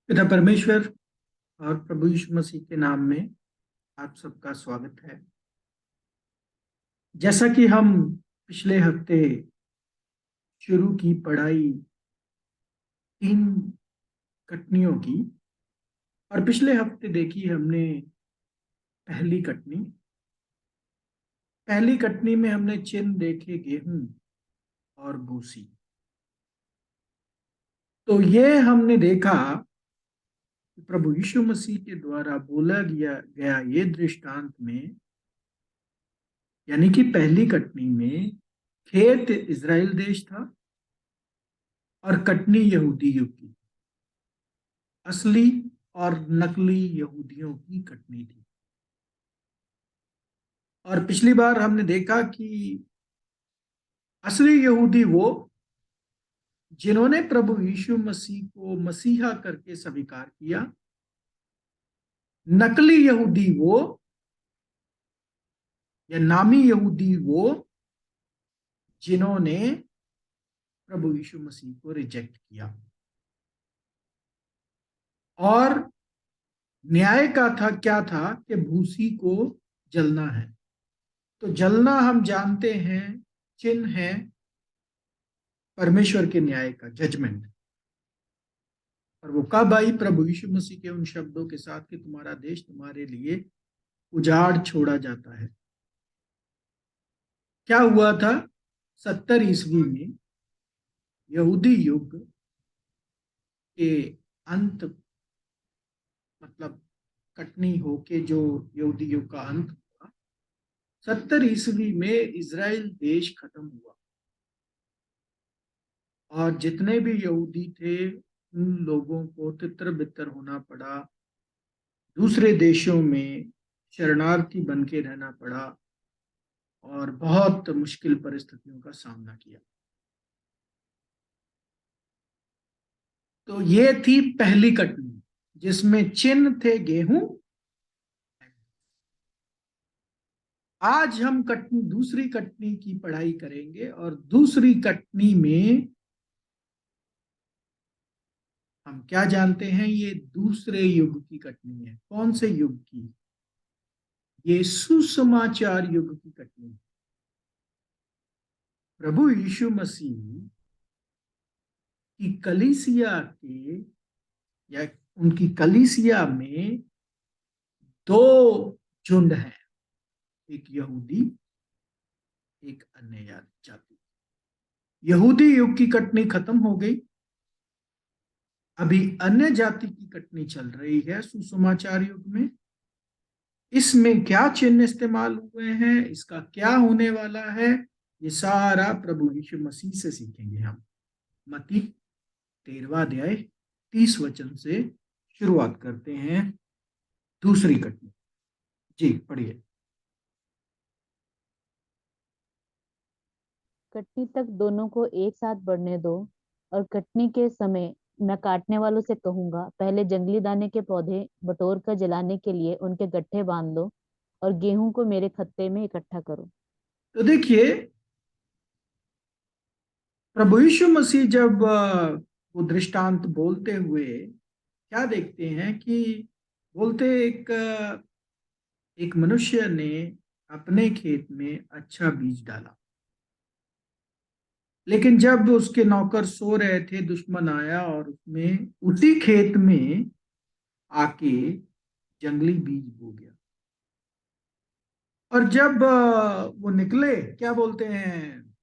पिता परमेश्वर और प्रभु यीशु मसीह के नाम में आप सबका स्वागत है। जैसा कि हम पिछले हफ्ते शुरू की पढ़ाई 3 कटनियों की, और पिछले हफ्ते देखी हमने पहली कटनी। पहली कटनी में हमने चिन्ह देखे गेहूं और भूसी। तो ये हमने देखा कि प्रभु यीशु मसीह के द्वारा बोला गया ये दृष्टांत में, यानी कि पहली कटनी में खेत इज़राइल देश था और कटनी यहूदी युग की, असली और नकली यहूदियों की कटनी थी। और पिछली बार हमने देखा कि असली यहूदी वो जिन्होंने प्रभु यीशु मसीह को मसीहा करके स्वीकार किया। नकली यहूदी वो या नामी यहूदी वो जिन्होंने प्रभु यीशु मसीह को रिजेक्ट किया। और न्याय का था क्या था कि भूसी को जलना है। तो जलना हम जानते हैं चिन्ह है परमेश्वर के न्याय का, जजमेंट। और वो कब आई? प्रभु यीशु मसीह के उन शब्दों के साथ कि तुम्हारा देश तुम्हारे लिए उजाड़ छोड़ा जाता है। क्या हुआ था? 70 ईस्वी में यहूदी युग के अंत, मतलब कटनी होके जो यहूदी युग का अंत हुआ, 70 ईस्वी में इज़राइल देश खत्म हुआ। और जितने भी यहूदी थे उन लोगों को तितर बितर होना पड़ा, दूसरे देशों में शरणार्थी बन के रहना पड़ा और बहुत मुश्किल परिस्थितियों का सामना किया। तो ये थी पहली कटनी जिसमें चिन्ह थे गेहूं। आज हम कटनी दूसरी कटनी की पढ़ाई करेंगे और दूसरी कटनी में हम क्या जानते हैं? ये दूसरे युग की कटनी है। कौन से युग की? ये सुसमाचार युग की कटनी है। प्रभु यीशु मसीह की कलीसिया के या उनकी कलीसिया में दो झुंड हैं, एक यहूदी, एक अन्य जाति। यहूदी युग की कटनी खत्म हो गई, अभी अन्य जाति की कटनी चल रही है सुसमाचार युग में। इसमें क्या चिन्ह इस्तेमाल हुए हैं, इसका क्या होने वाला है, ये सारा प्रभु यीशु मसीह से सीखेंगे हम। मत्ती 13वां अध्याय 30 वचन से शुरुआत करते हैं दूसरी कटनी। जी पढ़िए। कटनी तक दोनों को एक साथ बढ़ने दो। और कटनी के समय मैं काटने वालों से कहूंगा, पहले जंगली दाने के पौधे बटोर कर जलाने के लिए उनके गट्ठे बांध दो, और गेहूं को मेरे खत्ते में इकट्ठा करो। तो देखिए, प्रभु यीशु मसीह जब वो दृष्टांत बोलते हुए क्या देखते हैं कि बोलते एक मनुष्य ने अपने खेत में अच्छा बीज डाला, लेकिन जब उसके नौकर सो रहे थे दुश्मन आया और उसमें उसी खेत में आके जंगली बीज बो गया। और जब वो निकले, क्या बोलते हैं,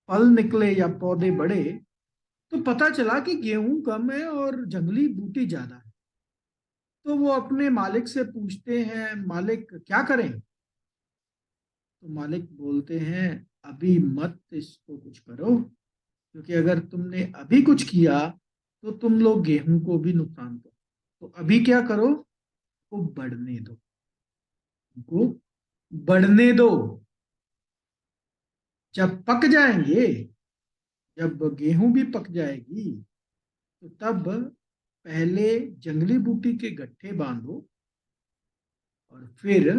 फल निकले या पौधे बढ़े, तो पता चला कि गेहूं कम है और जंगली बूटी ज्यादा है। तो वो अपने मालिक से पूछते हैं, मालिक क्या करें? तो मालिक बोलते हैं, अभी मत इसको कुछ करो, क्योंकि अगर तुमने अभी कुछ किया तो तुम लोग गेहूं को भी नुकसान करो। तो अभी क्या करो? वो बढ़ने दो, उनको बढ़ने दो। जब पक जाएंगे, जब गेहूं भी पक जाएगी, तो तब पहले जंगली बूटी के गट्ठे बांधो और फिर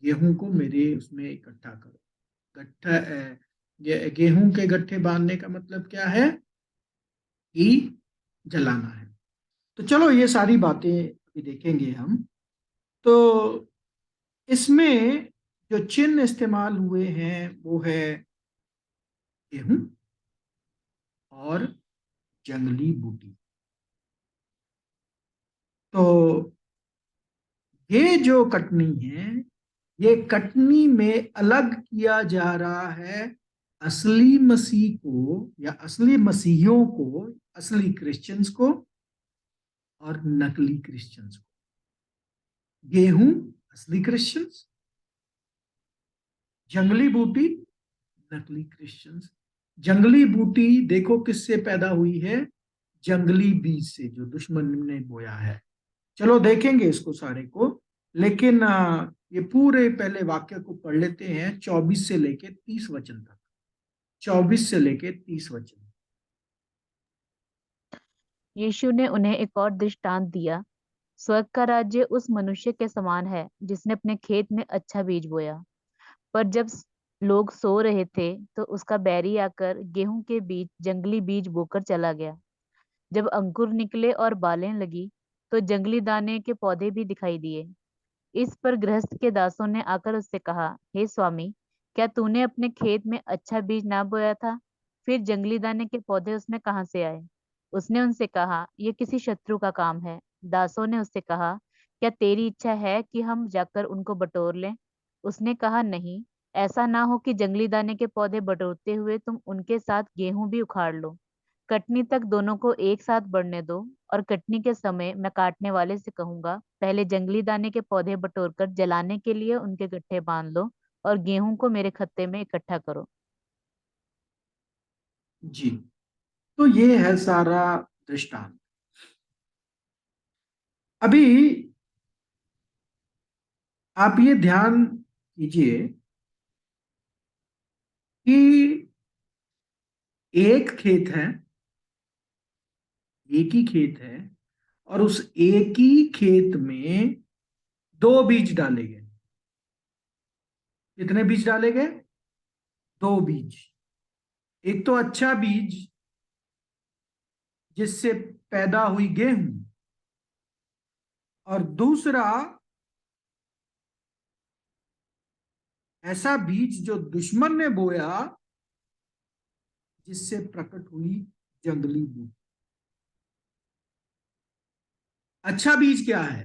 गेहूं को मेरे उसमें इकट्ठा करो। गट्ठा गेहूं के गट्ठे बांधने का मतलब क्या है? कि जलाना है। तो चलो ये सारी बातें अभी देखेंगे हम। तो इसमें जो चिन्ह इस्तेमाल हुए हैं वो है गेहूं और जंगली बूटी। तो ये जो कटनी है, ये कटनी में अलग किया जा रहा है असली मसीह को या असली मसीहियों को, असली क्रिश्चियंस को और नकली क्रिश्चियंस को। गेहूं असली क्रिश्चियंस, जंगली बूटी नकली क्रिश्चियंस। जंगली बूटी देखो किससे पैदा हुई है, जंगली बीज से जो दुश्मन ने बोया है। चलो देखेंगे इसको सारे को, लेकिन ये पूरे पहले वाक्य को पढ़ लेते हैं 24 से लेके 30 वचन तक। 24 से लेके 30 वचन। यीशु ने उन्हें एक और दृष्टांत दिया। स्वर्ग का राज्य उस मनुष्य के समान है जिसने अपने खेत में अच्छा बीज बोया। पर जब लोग सो रहे थे तो उसका बैरी आकर गेहूं के बीच जंगली बीज बोकर चला गया। जब अंकुर निकले और बालें लगी तो जंगली दाने के पौधे भी दिखाई दिए। इस पर गृहस्थ के दासों ने आकर उससे कहा, हे स्वामी, क्या तूने अपने खेत में अच्छा बीज ना बोया था? फिर जंगली दाने के पौधे उसमें कहाँ से आए? उसने उनसे कहा, यह किसी शत्रु का काम है। दासों ने उससे कहा, क्या तेरी इच्छा है कि हम जाकर उनको बटोर लें? उसने कहा, नहीं, ऐसा ना हो कि जंगली दाने के पौधे बटोरते हुए तुम उनके साथ गेहूं भी उखाड़ लो। कटनी तक दोनों को एक साथ बढ़ने दो, और कटनी के समय मैं काटने वाले से कहूंगा, पहले जंगली दाने के पौधे बटोरकर जलाने के लिए उनके गट्ठे बांध लो, और गेहूं को मेरे खत्ते में इकट्ठा करो। जी, तो ये है सारा दृष्टांत। अभी आप ये ध्यान कीजिए कि एक खेत है, एक ही खेत है, और उस एक ही खेत में दो बीज डाले गए। कितने बीज डाले गए? दो बीज। एक तो अच्छा बीज जिससे पैदा हुई गेहूं, और दूसरा ऐसा बीज जो दुश्मन ने बोया जिससे प्रकट हुई जंगली बूटी। अच्छा बीज क्या है?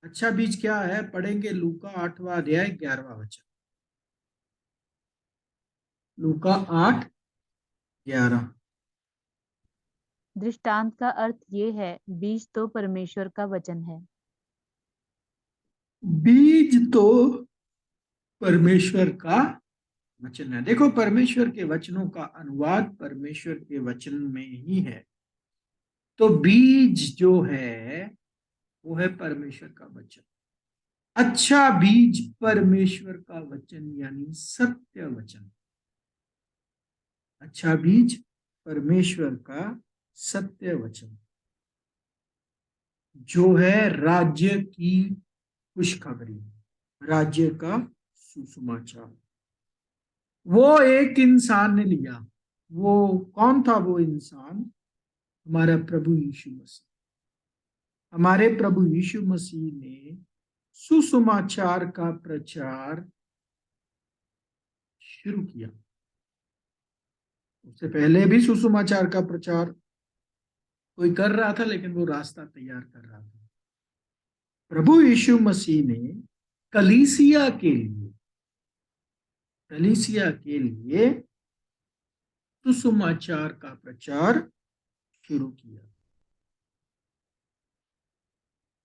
अच्छा बीज क्या है पढ़ेंगे लूका 8वां अध्याय 11वां वचन। लूका 8:11। दृष्टांत का अर्थ ये है, बीज तो परमेश्वर का वचन है। बीज तो परमेश्वर का वचन है। देखो, परमेश्वर के वचनों का अनुवाद परमेश्वर के वचन में ही है। तो बीज जो है वो है परमेश्वर का वचन। अच्छा बीज परमेश्वर का वचन यानी सत्य वचन। अच्छा बीज परमेश्वर का सत्य वचन, जो है राज्य की खुशखबरी, राज्य का सुसमाचार। वो एक इंसान ने लिया। वो कौन था? वो इंसान हमारा प्रभु यीशु मसीह। हमारे प्रभु यीशु मसीह ने सुसमाचार का प्रचार शुरू किया। उससे पहले भी सुसमाचार का प्रचार कोई कर रहा था, लेकिन वो रास्ता तैयार कर रहा था। प्रभु यीशु मसीह ने कलीसिया के लिए कलीसिया के लिए सुसमाचार का प्रचार शुरू किया।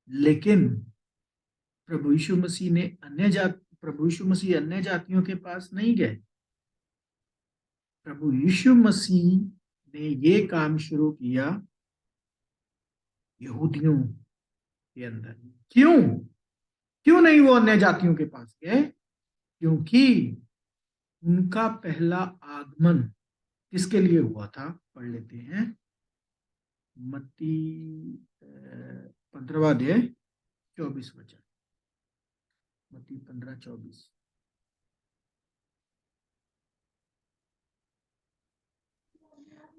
लेकिन प्रभु यीशु मसीह अन्य जातियों के पास नहीं गए। प्रभु यीशु मसीह ने ये काम शुरू किया यहूदियों के अंदर। क्यों? क्यों नहीं वो अन्य जातियों के पास गए? क्योंकि उनका पहला आगमन किसके लिए हुआ था? पढ़ लेते हैं मत्ती 15वां अध्याय 24 वचन। मत्ती 15:24।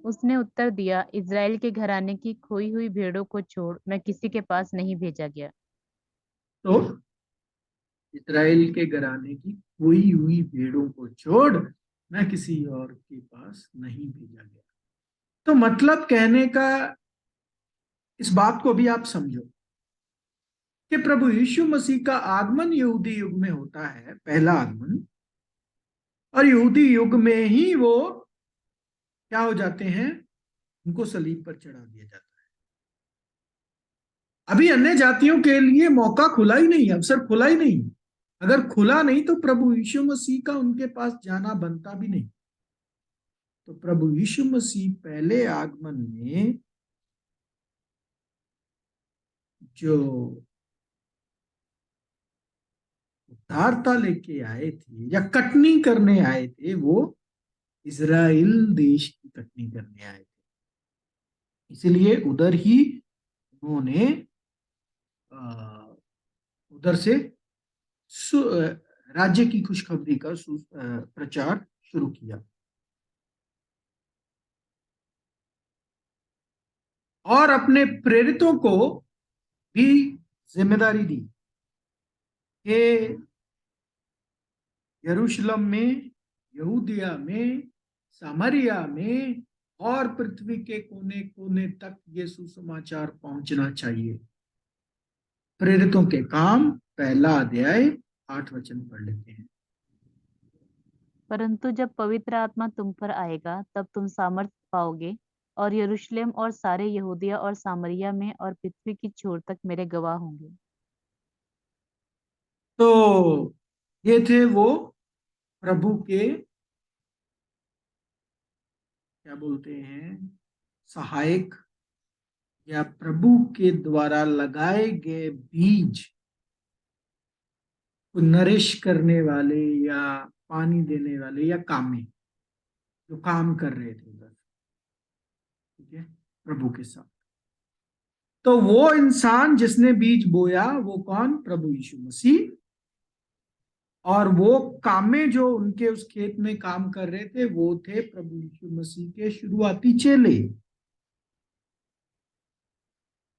उसने उत्तर दिया, इज़राइल के घराने की खोई हुई भेड़ों को छोड़ मैं किसी के पास नहीं भेजा गया। तो इस्राएल के घराने की खोई हुई भेड़ों को छोड़ मैं किसी और के पास नहीं भेजा गया। तो मतलब कहने का, इस बात को भी आप समझो कि प्रभु यीशु मसीह का आगमन यहूदी युग में होता है, पहला आगमन, और यहूदी युग में ही वो क्या हो जाते हैं, उनको सलीब पर चढ़ा दिया जाता है। अभी अन्य जातियों के लिए मौका खुला ही नहीं, अवसर खुला ही नहीं। अगर खुला नहीं तो प्रभु यीशु मसीह का उनके पास जाना बनता भी नहीं। तो प्रभु यीशु मसीह पहले आगमन में जो उदारता लेके आए थे या कटनी करने आए थे, वो इज़राइल देश की कटनी करने आए थे। इसलिए उधर ही उन्होंने उधर से राज्य की खुशखबरी का प्रचार शुरू किया और अपने प्रेरितों को भी जिम्मेदारी दी कि यरूशलेम में, यहूदिया में, सामरिया में और पृथ्वी के कोने कोने तक ये सुसमाचार पहुंचना चाहिए। प्रेरितों के काम, पहला अध्याय 8 वचन पढ़ लेते हैं। परंतु जब पवित्र आत्मा तुम पर आएगा तब तुम सामर्थ पाओगे और यरूशलेम और सारे यहूदिया और सामरिया में और पृथ्वी की छोर तक मेरे गवाह होंगे। तो ये थे वो प्रभु के, क्या बोलते हैं, सहायक, या प्रभु के द्वारा लगाए गए बीज को नरिश करने वाले या पानी देने वाले या कामे, जो काम कर रहे थे उधर, ठीक है, प्रभु के साथ। तो वो इंसान जिसने बीज बोया वो कौन? प्रभु यीशु मसीह। और वो कामे जो उनके उस खेत में काम कर रहे थे वो थे प्रभु यीशु मसीह के शुरुआती चेले,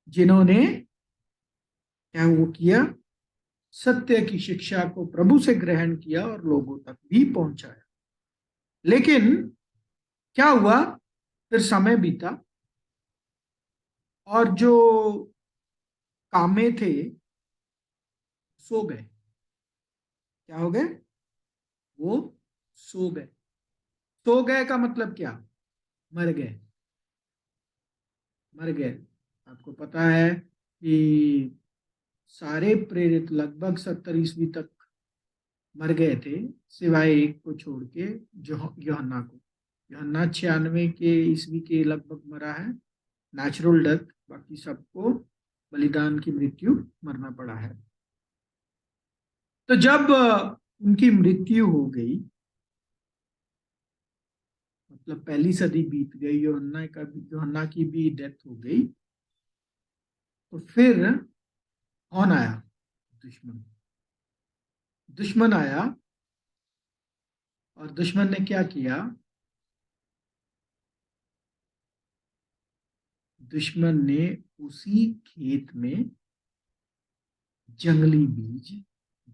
जिन्होंने क्या वो किया, सत्य की शिक्षा को प्रभु से ग्रहण किया और लोगों तक भी पहुंचाया। लेकिन क्या हुआ, फिर समय बीता और जो कामे थे सो गए। क्या हो गए? वो सो गए। सो गए का मतलब क्या? मर गए। मर गए। आपको पता है कि सारे प्रेरित लगभग 70 ईस्वी तक मर गए थे, सिवाय एक को छोड़ के, जो यूहन्ना को। यूहन्ना 96 के ईस्वी के लगभग मरा है, नेचुरल डेथ। बाकी सबको बलिदान की मृत्यु मरना पड़ा है। तो जब उनकी मृत्यु हो गई, मतलब पहली सदी बीत गई, यूहन्ना की भी डेथ हो गई, तो फिर कौन आया? दुश्मन। दुश्मन आया और दुश्मन ने क्या किया? दुश्मन ने उसी खेत में जंगली बीज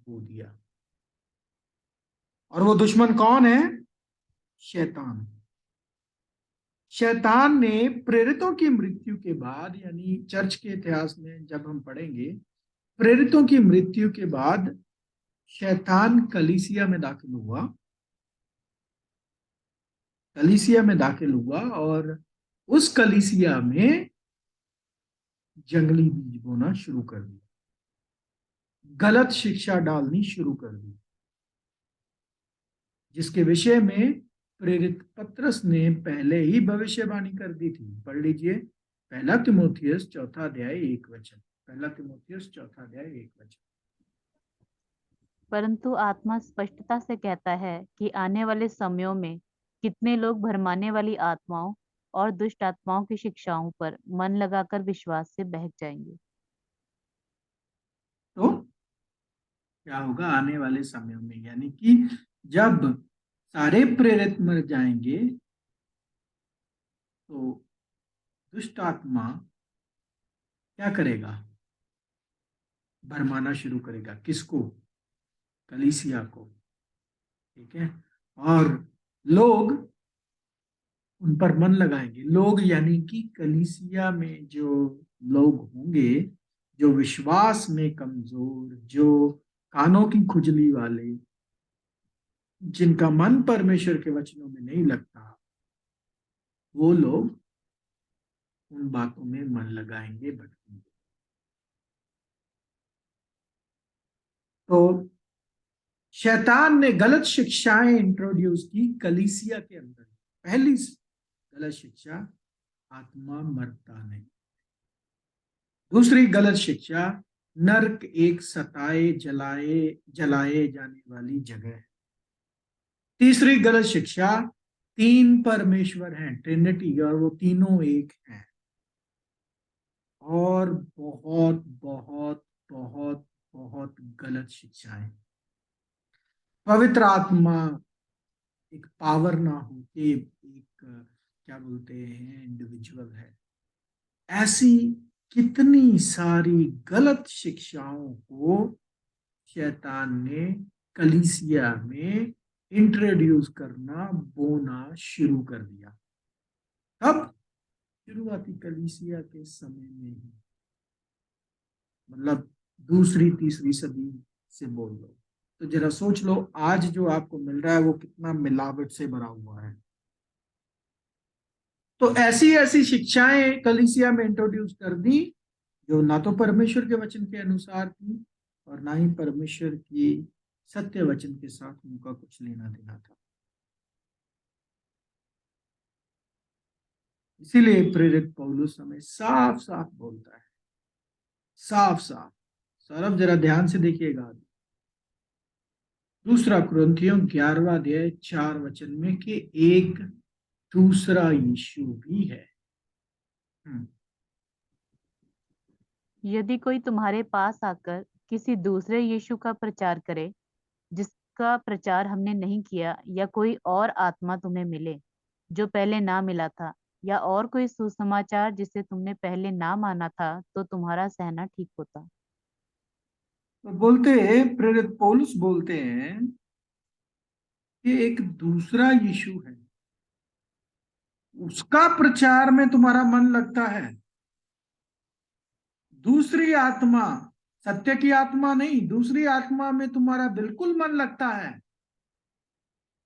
बो दिया। और वो दुश्मन कौन है? शैतान। शैतान ने प्रेरितों की मृत्यु के बाद, यानी चर्च के इतिहास में जब हम पढ़ेंगे, प्रेरितों की मृत्यु के बाद शैतान कलीसिया में दाखिल हुआ। कलीसिया में दाखिल हुआ और उस कलीसिया में जंगली बीज बोना शुरू कर दिया, गलत शिक्षा डालनी शुरू कर दी, जिसके विषय में प्रेरित पत्रस ने पहले ही भविष्यवाणी कर दी थी। पढ़ लीजिए, पहला तिमोथियस 4 अध्याय 1 वचन। पहला तिमोथियस 4 अध्याय 1 वचन। परंतु आत्मा स्पष्टता से कहता है कि आने वाले समयों में कितने लोग भरमाने वाली आत्माओं और दुष्ट आत्माओं की शिक्षाओं पर मन लगाकर विश्वास से बहक जाएंगे। तो क्या होगा आने वाले समयों में? यानी कि जब सारे प्रेरित मर जाएंगे तो दुष्ट आत्मा क्या करेगा? भरमाना शुरू करेगा। किसको? कलीसिया को। ठीक है। और लोग उन पर मन लगाएंगे। लोग यानी कि कलीसिया में जो लोग होंगे, जो विश्वास में कमजोर, जो कानों की खुजली वाले, जिनका मन परमेश्वर के वचनों में नहीं लगता, वो लोग उन बातों में मन लगाएंगे, भटकेंगे। तो शैतान ने गलत शिक्षाएं इंट्रोड्यूस की कलीसिया के अंदर। पहली गलत शिक्षा, आत्मा मरता नहीं। दूसरी गलत शिक्षा, नर्क एक सताए जलाए जलाए जाने वाली जगह है। तीसरी गलत शिक्षा, तीन परमेश्वर हैं, ट्रिनिटी, और वो तीनों एक हैं। और बहुत बहुत बहुत बहुत गलत शिक्षाएं। पवित्र आत्मा एक पावर ना हो कि एक क्या बोलते हैं इंडिविजुअल है। ऐसी कितनी सारी गलत शिक्षाओं को शैतान ने कलीसिया में इंट्रोड्यूस करना, बोना शुरू कर दिया। तब शुरुआती कलीसिया के समय में ही, मतलब दूसरी तीसरी सदी से बोल लो, तो जरा सोच लो आज जो आपको मिल रहा है वो कितना मिलावट से भरा हुआ है। तो ऐसी ऐसी शिक्षाएं कलीसिया में इंट्रोड्यूस कर दी जो ना तो परमेश्वर के वचन के अनुसार थी और ना ही परमेश्वर की सत्य वचन के साथ उनका कुछ लेना देना था। इसीलिए प्रेरित पौलुस हमें साफ साफ बोलता है, साफ साफ। सौरभ जरा ध्यान से देखिएगा, दूसरा कुरिन्थियों 11वां अध्याय 4 वचन में कि एक दूसरा यीशु भी है। यदि कोई तुम्हारे पास आकर किसी दूसरे यीशु का प्रचार करे जिसका प्रचार हमने नहीं किया, या कोई और आत्मा तुम्हें मिले जो पहले ना मिला था, या और कोई सुसमाचार जिसे तुमने पहले ना माना था, तो तुम्हारा सहना ठीक होता। तो बोलते हैं, प्रेरित पौलुस बोलते हैं कि एक दूसरा यीशु है, उसका प्रचार में तुम्हारा मन लगता है। दूसरी आत्मा, सत्य की आत्मा नहीं, दूसरी आत्मा में तुम्हारा बिल्कुल मन लगता है।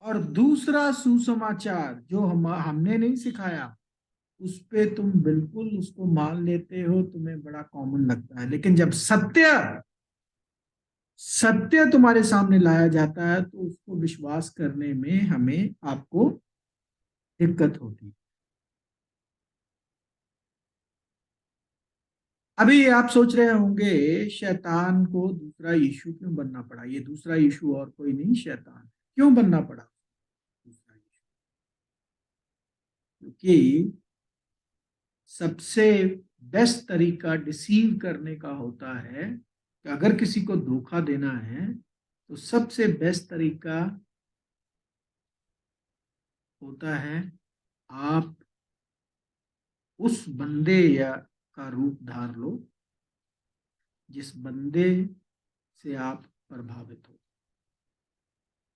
और दूसरा सुसमाचार जो हमने नहीं सिखाया, उस पे तुम बिल्कुल उसको मान लेते हो, तुम्हें बड़ा कॉमन लगता है। लेकिन जब सत्य सत्य तुम्हारे सामने लाया जाता है तो उसको विश्वास करने में हमें आपको दिक्कत होती है। अभी आप सोच रहे होंगे शैतान को दूसरा यीशु क्यों बनना पड़ा? ये दूसरा यीशु और कोई नहीं, शैतान। क्यों बनना पड़ा दूसरा यीशु? क्योंकि सबसे बेस्ट तरीका डिसीव करने का होता है कि अगर किसी को धोखा देना है तो सबसे बेस्ट तरीका होता है आप उस बंदे या का रूप धार लो जिस बंदे से आप प्रभावित हो।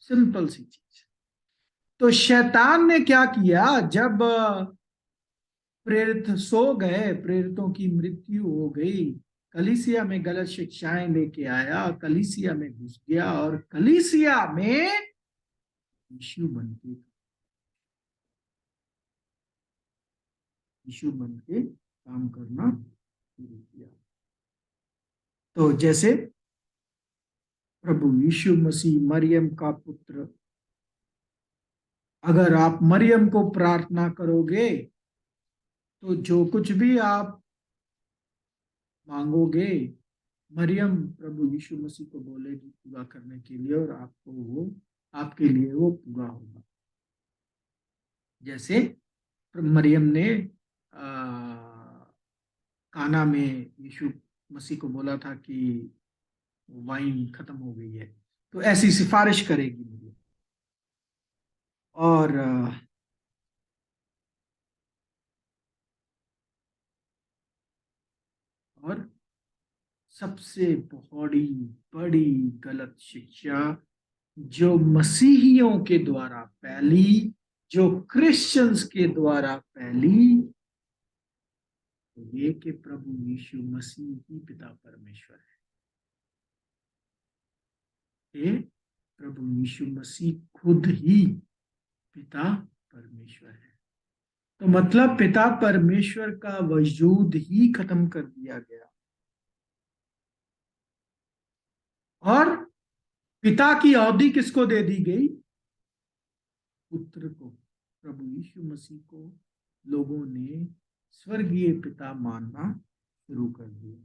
सिंपल सी चीज। तो शैतान ने क्या किया? जब प्रेरित सो गए, प्रेरितों की मृत्यु हो गई, कलीसिया में गलत शिक्षाएं लेके आया, कलीसिया में घुस गया और कलीसिया में यीशु बन के काम करना शुरू किया। तो जैसे प्रभु यीशु मसीह मरियम का पुत्र, अगर आप मरियम को प्रार्थना करोगे तो जो कुछ भी आप मांगोगे, मरियम प्रभु यीशु मसीह को बोलेगी पूरा करने के लिए, और आपको वो, आपके लिए वो पूरा होगा। जैसे मरियम ने काना में यीशु मसीह को बोला था कि वाइन खत्म हो गई है, तो ऐसी सिफारिश करेगी मुझे। और और सबसे बड़ी बड़ी गलत शिक्षा जो मसीहियों के द्वारा फैली, जो क्रिश्चियंस के द्वारा फैली, तो ये कि प्रभु यीशु मसीह ही पिता परमेश्वर है। ये प्रभु यीशु मसीह खुद ही पिता परमेश्वर है। तो मतलब पिता परमेश्वर का वजूद ही खत्म कर दिया गया और पिता की अवधि किसको दे दी गई? पुत्र को, प्रभु यीशु मसीह को लोगों ने स्वर्गीय पिता मानना शुरू कर दिया।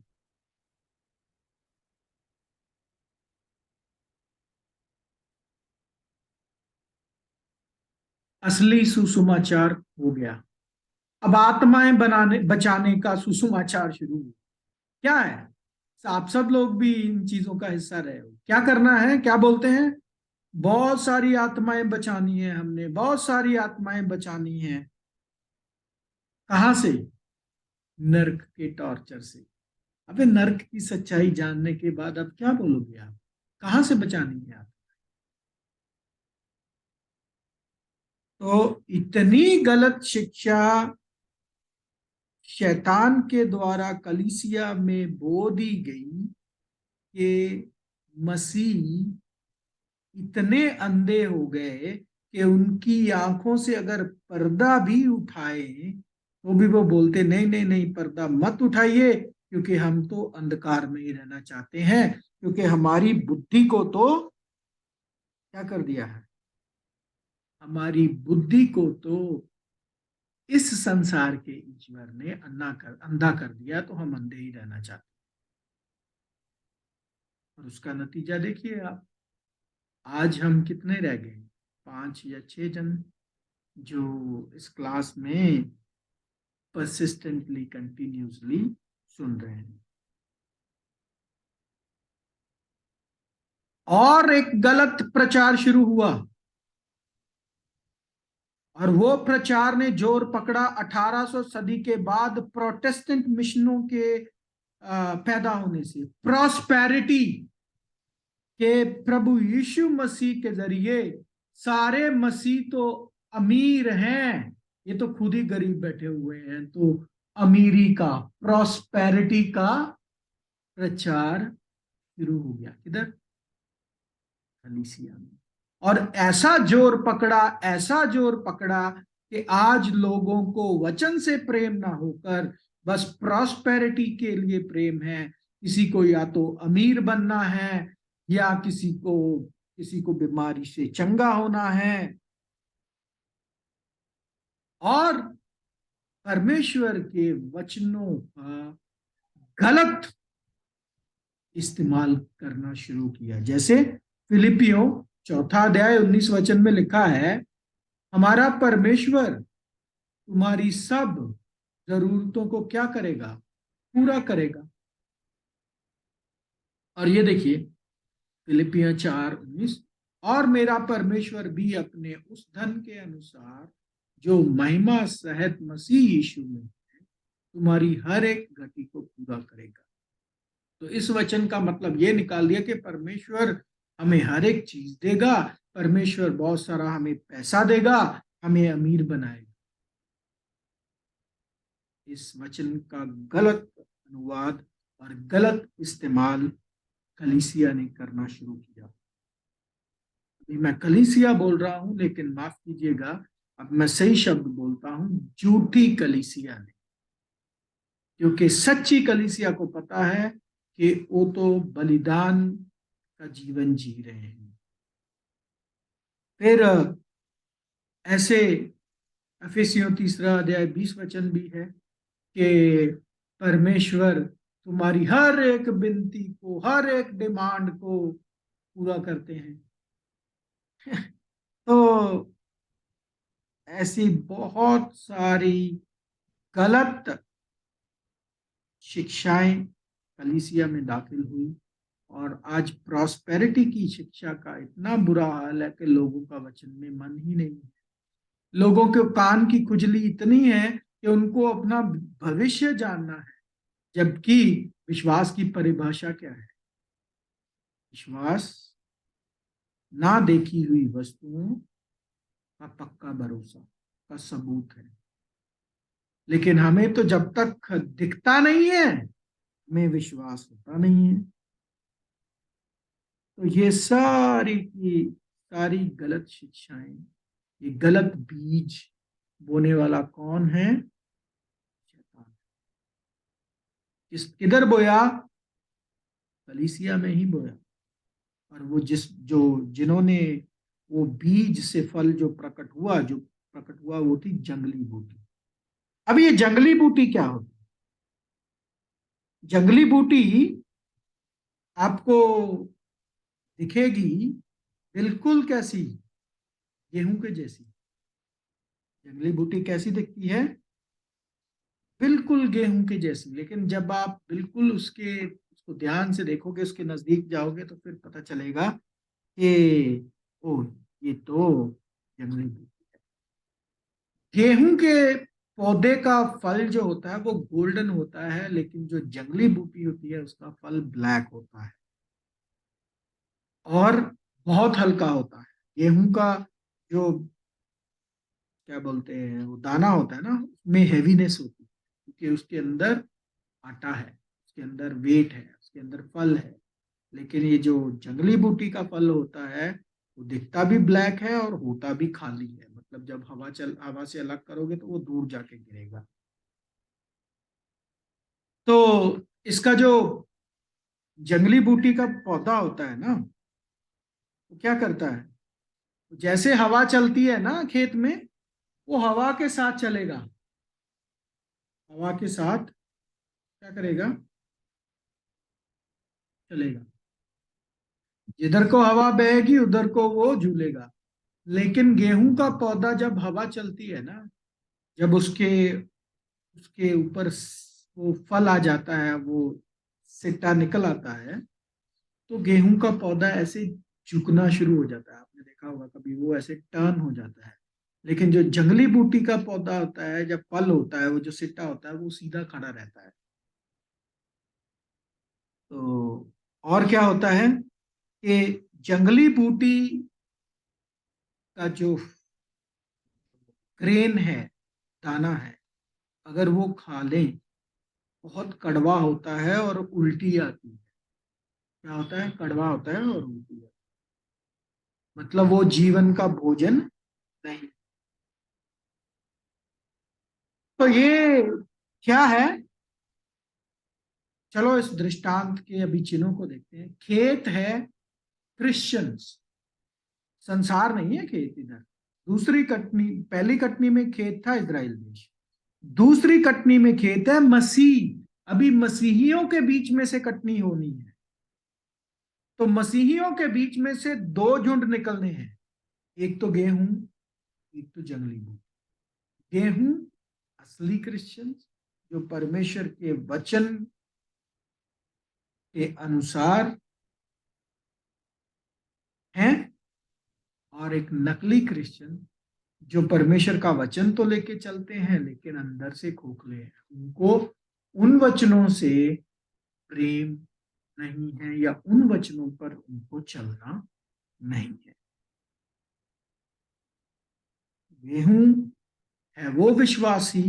असली सुसमाचार हो गया। अब आत्माएं बचाने का सुसमाचार शुरू हुआ। क्या है? आप सब लोग भी इन चीजों का हिस्सा रहे हो। क्या करना है? क्या बोलते हैं? बहुत सारी आत्माएं बचानी है, हमने बहुत सारी आत्माएं बचानी है। कहां से? नर्क के टॉर्चर से। अबे नर्क की सच्चाई जानने के बाद अब क्या बोलोगे आप? कहां से बचानी है आप? तो इतनी गलत शिक्षा शैतान के द्वारा कलीसिया में बो दी गई कि मसीह इतने अंधे हो गए कि उनकी आंखों से अगर पर्दा भी उठाए तो भी वो बोलते नहीं नहीं नहीं, पर्दा मत उठाइए, क्योंकि हम तो अंधकार में ही रहना चाहते हैं, क्योंकि हमारी बुद्धि को तो क्या कर दिया है? हमारी बुद्धि को तो इस संसार के ईश्वर ने अंधा कर दिया, तो हम अंधे ही रहना चाहते हैं। और उसका नतीजा देखिए आप, आज हम कितने रह गए? 5 या 6 जन जो इस क्लास में परसिस्टेंटली कंटिन्यूसली सुन रहे हैं। और एक गलत प्रचार शुरू हुआ और वो प्रचार ने जोर पकड़ा 1800 सदी के बाद प्रोटेस्टेंट मिशनों के पैदा होने से। प्रॉस्पेरिटी के प्रभु यीशु मसीह के जरिए सारे मसीह तो अमीर हैं, ये तो खुद ही गरीब बैठे हुए हैं, तो अमीरी का, प्रॉस्पेरिटी का प्रचार शुरू हो गया। किधर? कलीसिया में। और ऐसा जोर पकड़ा, ऐसा जोर पकड़ा कि आज लोगों को वचन से प्रेम ना होकर बस प्रॉस्पेरिटी के लिए प्रेम है। किसी को या तो अमीर बनना है, या किसी को बीमारी से चंगा होना है, और परमेश्वर के वचनों का गलत इस्तेमाल करना शुरू किया। जैसे फिलिपियों 4 अध्याय 19 वचन में लिखा है, हमारा परमेश्वर तुम्हारी सब जरूरतों को क्या करेगा? पूरा करेगा। और ये देखिए फिलिपियों 4:19, और मेरा परमेश्वर भी अपने उस धन के अनुसार जो महिमा सहित मसीह यीशु में है, तुम्हारी हर एक घटी को पूरा करेगा। तो इस वचन का मतलब ये निकाल दिया कि परमेश्वर हमें हर एक चीज देगा, परमेश्वर बहुत सारा हमें पैसा देगा, हमें अमीर बनाएगा। इस वचन का गलत अनुवाद और गलत इस्तेमाल कलीसिया ने करना शुरू किया। अभी मैं कलीसिया बोल रहा हूं, लेकिन माफ कीजिएगा, अब मैं सही शब्द बोलता हूं, झूठी कलीसिया ने। क्योंकि सच्ची कलीसिया को पता है कि वो तो बलिदान का जीवन जी रहे हैं। फिर ऐसे एफेसियों 3 अध्याय 20 वचन भी है कि परमेश्वर तुम्हारी हर एक विनती को, हर एक डिमांड को पूरा करते हैं। तो ऐसी बहुत सारी गलत शिक्षाएं कलीसिया में दाखिल हुई, और आज प्रॉस्पेरिटी की शिक्षा का इतना बुरा हाल है कि लोगों का वचन में मन ही नहीं है। लोगों के कान की खुजली इतनी है कि उनको अपना भविष्य जानना है, जबकि विश्वास की परिभाषा क्या है? विश्वास ना देखी हुई वस्तुओं का पक्का भरोसा का सबूत है। लेकिन हमें तो जब तक दिखता नहीं है, हमें विश्वास होता नहीं है। तो ये सारी की सारी गलत शिक्षाएं, ये गलत बीज बोने वाला कौन है? शैतान। किधर बोया? कलीसिया में ही बोया। और वो जिन्होंने वो बीज से फल जो प्रकट हुआ वो थी जंगली बूटी। अब ये जंगली बूटी क्या होती है? जंगली बूटी आपको दिखेगी बिल्कुल कैसी? गेहूं के जैसी। जंगली बूटी कैसी दिखती है? बिल्कुल गेहूं के जैसी। लेकिन जब आप बिल्कुल उसको ध्यान से देखोगे, उसके नजदीक जाओगे, तो फिर पता चलेगा कि ओ, ये तो जंगली बूटी। गेहूं के पौधे का फल जो होता है वो गोल्डन होता है, लेकिन जो जंगली बूटी होती है उसका फल ब्लैक होता है और बहुत हल्का होता है। गेहूं का जो क्या बोलते हैं वो दाना होता है ना, उसमें हैवीनेस होती है, क्योंकि उसके अंदर आटा है, उसके अंदर वेट है, उसके अंदर फल है। लेकिन ये जो जंगली बूटी का फल होता है वो दिखता भी ब्लैक है और होता भी खाली है। मतलब जब हवा से अलग करोगे तो वो दूर जाके गिरेगा। तो इसका जो जंगली बूटी का पौधा होता है ना, वो क्या करता है? जैसे हवा चलती है ना खेत में, वो हवा के साथ चलेगा। हवा के साथ क्या करेगा? चलेगा। जिधर को हवा बहेगी उधर को वो झूलेगा। लेकिन गेहूं का पौधा जब हवा चलती है ना, जब उसके उसके ऊपर वो फल आ जाता है, वो सिट्टा निकल आता है, तो गेहूं का पौधा ऐसे झुकना शुरू हो जाता है। आपने देखा होगा कभी, वो ऐसे टर्न हो जाता है। लेकिन जो जंगली बूटी का पौधा होता है, जब फल होता है, वो जो सिट्टा होता है वो सीधा खड़ा रहता है। तो और क्या होता है कि जंगली बूटी का जो ग्रेन है, दाना है, अगर वो खा लें, बहुत कड़वा होता है और उल्टी आती है। क्या होता है? कड़वा होता है और उल्टी आती है। मतलब वो जीवन का भोजन नहीं। तो ये क्या है? चलो इस दृष्टांत के अभी चिन्हों को देखते हैं। खेत है क्रिश्चियंस, संसार नहीं है खेत इधर। दूसरी कटनी, पहली कटनी में खेत था इजराइल देश, दूसरी कटनी में खेत है मसीह। अभी मसीहियों के बीच में से कटनी होनी है। तो मसीहियों के बीच में से दो झुंड निकलने हैं, एक तो गेहूं, एक तो जंगली बूटी। गेहूं असली क्रिश्चियन जो परमेश्वर के वचन के अनुसार हैं, और एक नकली क्रिश्चियन जो परमेश्वर का वचन तो लेके चलते हैं लेकिन अंदर से खोखले हैं। उनको उन वचनों से प्रेम नहीं है, या उन वचनों पर उनको चलना नहीं है। गेहूं है वो विश्वासी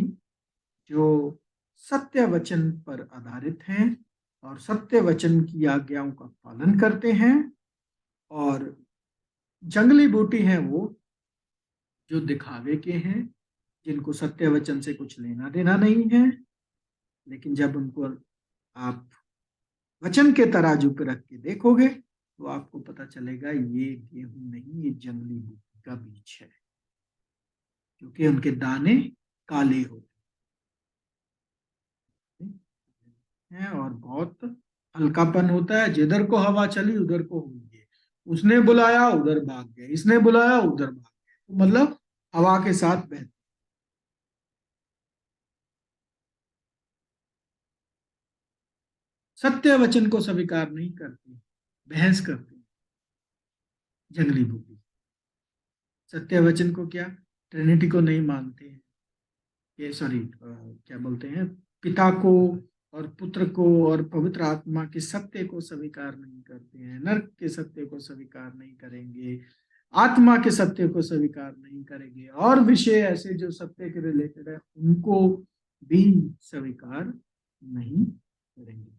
जो सत्य वचन पर आधारित हैं और सत्य वचन की आज्ञाओं का पालन करते हैं। और जंगली बूटी हैं वो जो दिखावे के हैं, जिनको सत्य वचन से कुछ लेना देना नहीं है। लेकिन जब उनको आप वचन के तराजू पे रख के देखोगे तो आपको पता चलेगा ये गेहूं नहीं, ये जंगली बूटी का बीज है, क्योंकि उनके दाने काले होते हैं और बहुत हल्कापन होता है। जिधर को हवा चली उधर को हुई है। उसने बुलाया उधर भाग गए, इसने बुलाया उधर भाग गए, तो मतलब हवा के साथ बहते। सत्य वचन को स्वीकार नहीं करते, बहस करते। जंगली बूटी सत्य वचन को क्या, ट्रिनिटी को नहीं मानते हैं। ये सॉरी क्या बोलते हैं, पिता को, और पुत्र को और पवित्र आत्मा के सत्य को स्वीकार नहीं करते हैं, नरक के सत्य को स्वीकार नहीं करेंगे, आत्मा के सत्य को स्वीकार नहीं करेंगे, और विषय ऐसे जो सत्य के रिलेटेड है उनको भी स्वीकार नहीं करेंगे।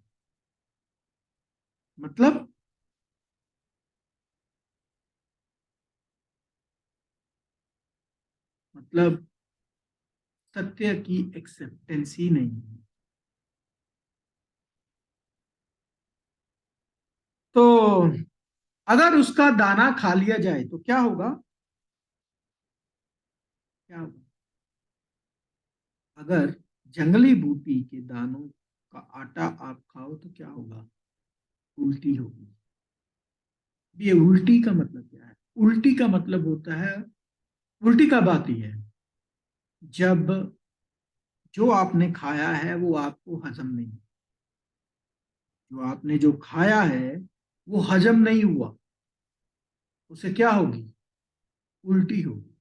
मतलब सत्य की एक्सेप्टेंस ही नहीं है। तो अगर उसका दाना खा लिया जाए तो क्या होगा? क्या होगा? अगर जंगली बूटी के दानों का आटा आप खाओ तो क्या होगा? उल्टी होगी। ये उल्टी का मतलब क्या है? उल्टी का मतलब होता है, उल्टी का बात ही है जब जो आपने खाया है वो आपको हजम नहीं, जो आपने जो खाया है वो हजम नहीं हुआ, उसे क्या होगी? उल्टी होगी।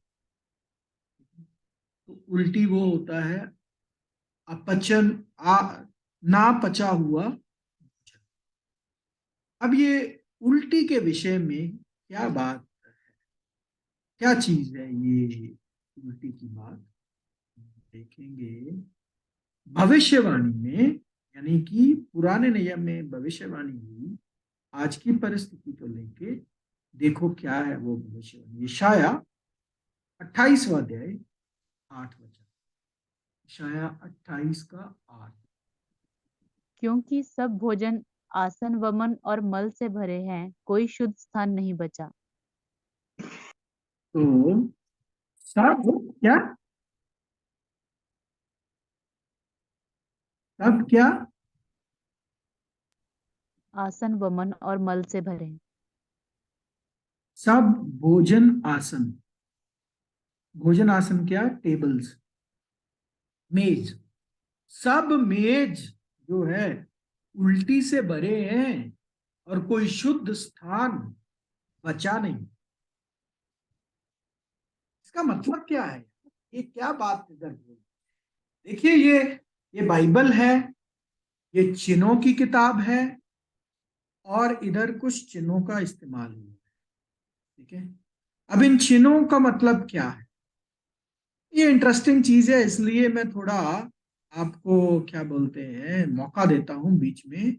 तो उल्टी वो होता है अपचन, ना पचा हुआ। अब ये उल्टी के विषय में क्या बात, क्या चीज है ये उल्टी की बात, देखेंगे भविष्यवाणी में। यानी कि पुराने नियम में भविष्यवाणी हुई आज की परिस्थिति को लेके। देखो क्या है वो भविष्यवाणी, यशाया 28वां अध्याय 8 वचन। यशाया 28 का 8। क्योंकि सब भोजन आसन वमन और मल से भरे हैं, कोई शुद्ध स्थान नहीं बचा। तो सब क्या, सब क्या? आसन वमन और मल से भरे हैं। सब भोजन आसन, भोजन आसन क्या? टेबल्स, मेज। सब मेज जो है उल्टी से भरे हैं और कोई शुद्ध स्थान बचा नहीं। इसका मतलब क्या है? ये क्या बात इधर बोल, देखिए ये बाइबल है, ये चिन्हों की किताब है, और इधर कुछ चिन्हों का इस्तेमाल हुआ है। ठीक है, अब इन चिन्हों का मतलब क्या है? ये इंटरेस्टिंग चीज है, इसलिए मैं थोड़ा आपको क्या बोलते हैं मौका देता हूं बीच में।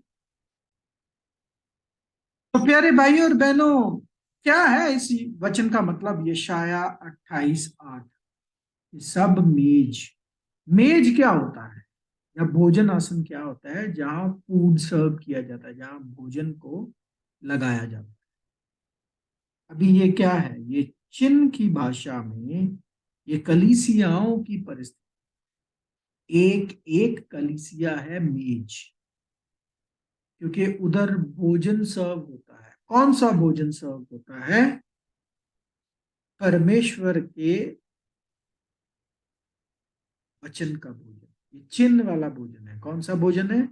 तो प्यारे भाई और बहनों, क्या है इस वचन का मतलब? यशाया 28:8। सब मेज, मेज क्या होता है या भोजन आसन क्या होता है? जहां फूड सर्व किया जाता है, जहां भोजन को लगाया जाता है। अभी ये क्या है? ये चिन्ह की भाषा में ये कलीसियाओं की परिस्थिति। एक एक कलीसिया है मेज, क्योंकि उधर भोजन सर्व होता है। कौन सा भोजन सर्व होता है? परमेश्वर के वचन का भोजन। ये चिन्ह वाला भोजन है। कौन सा भोजन है?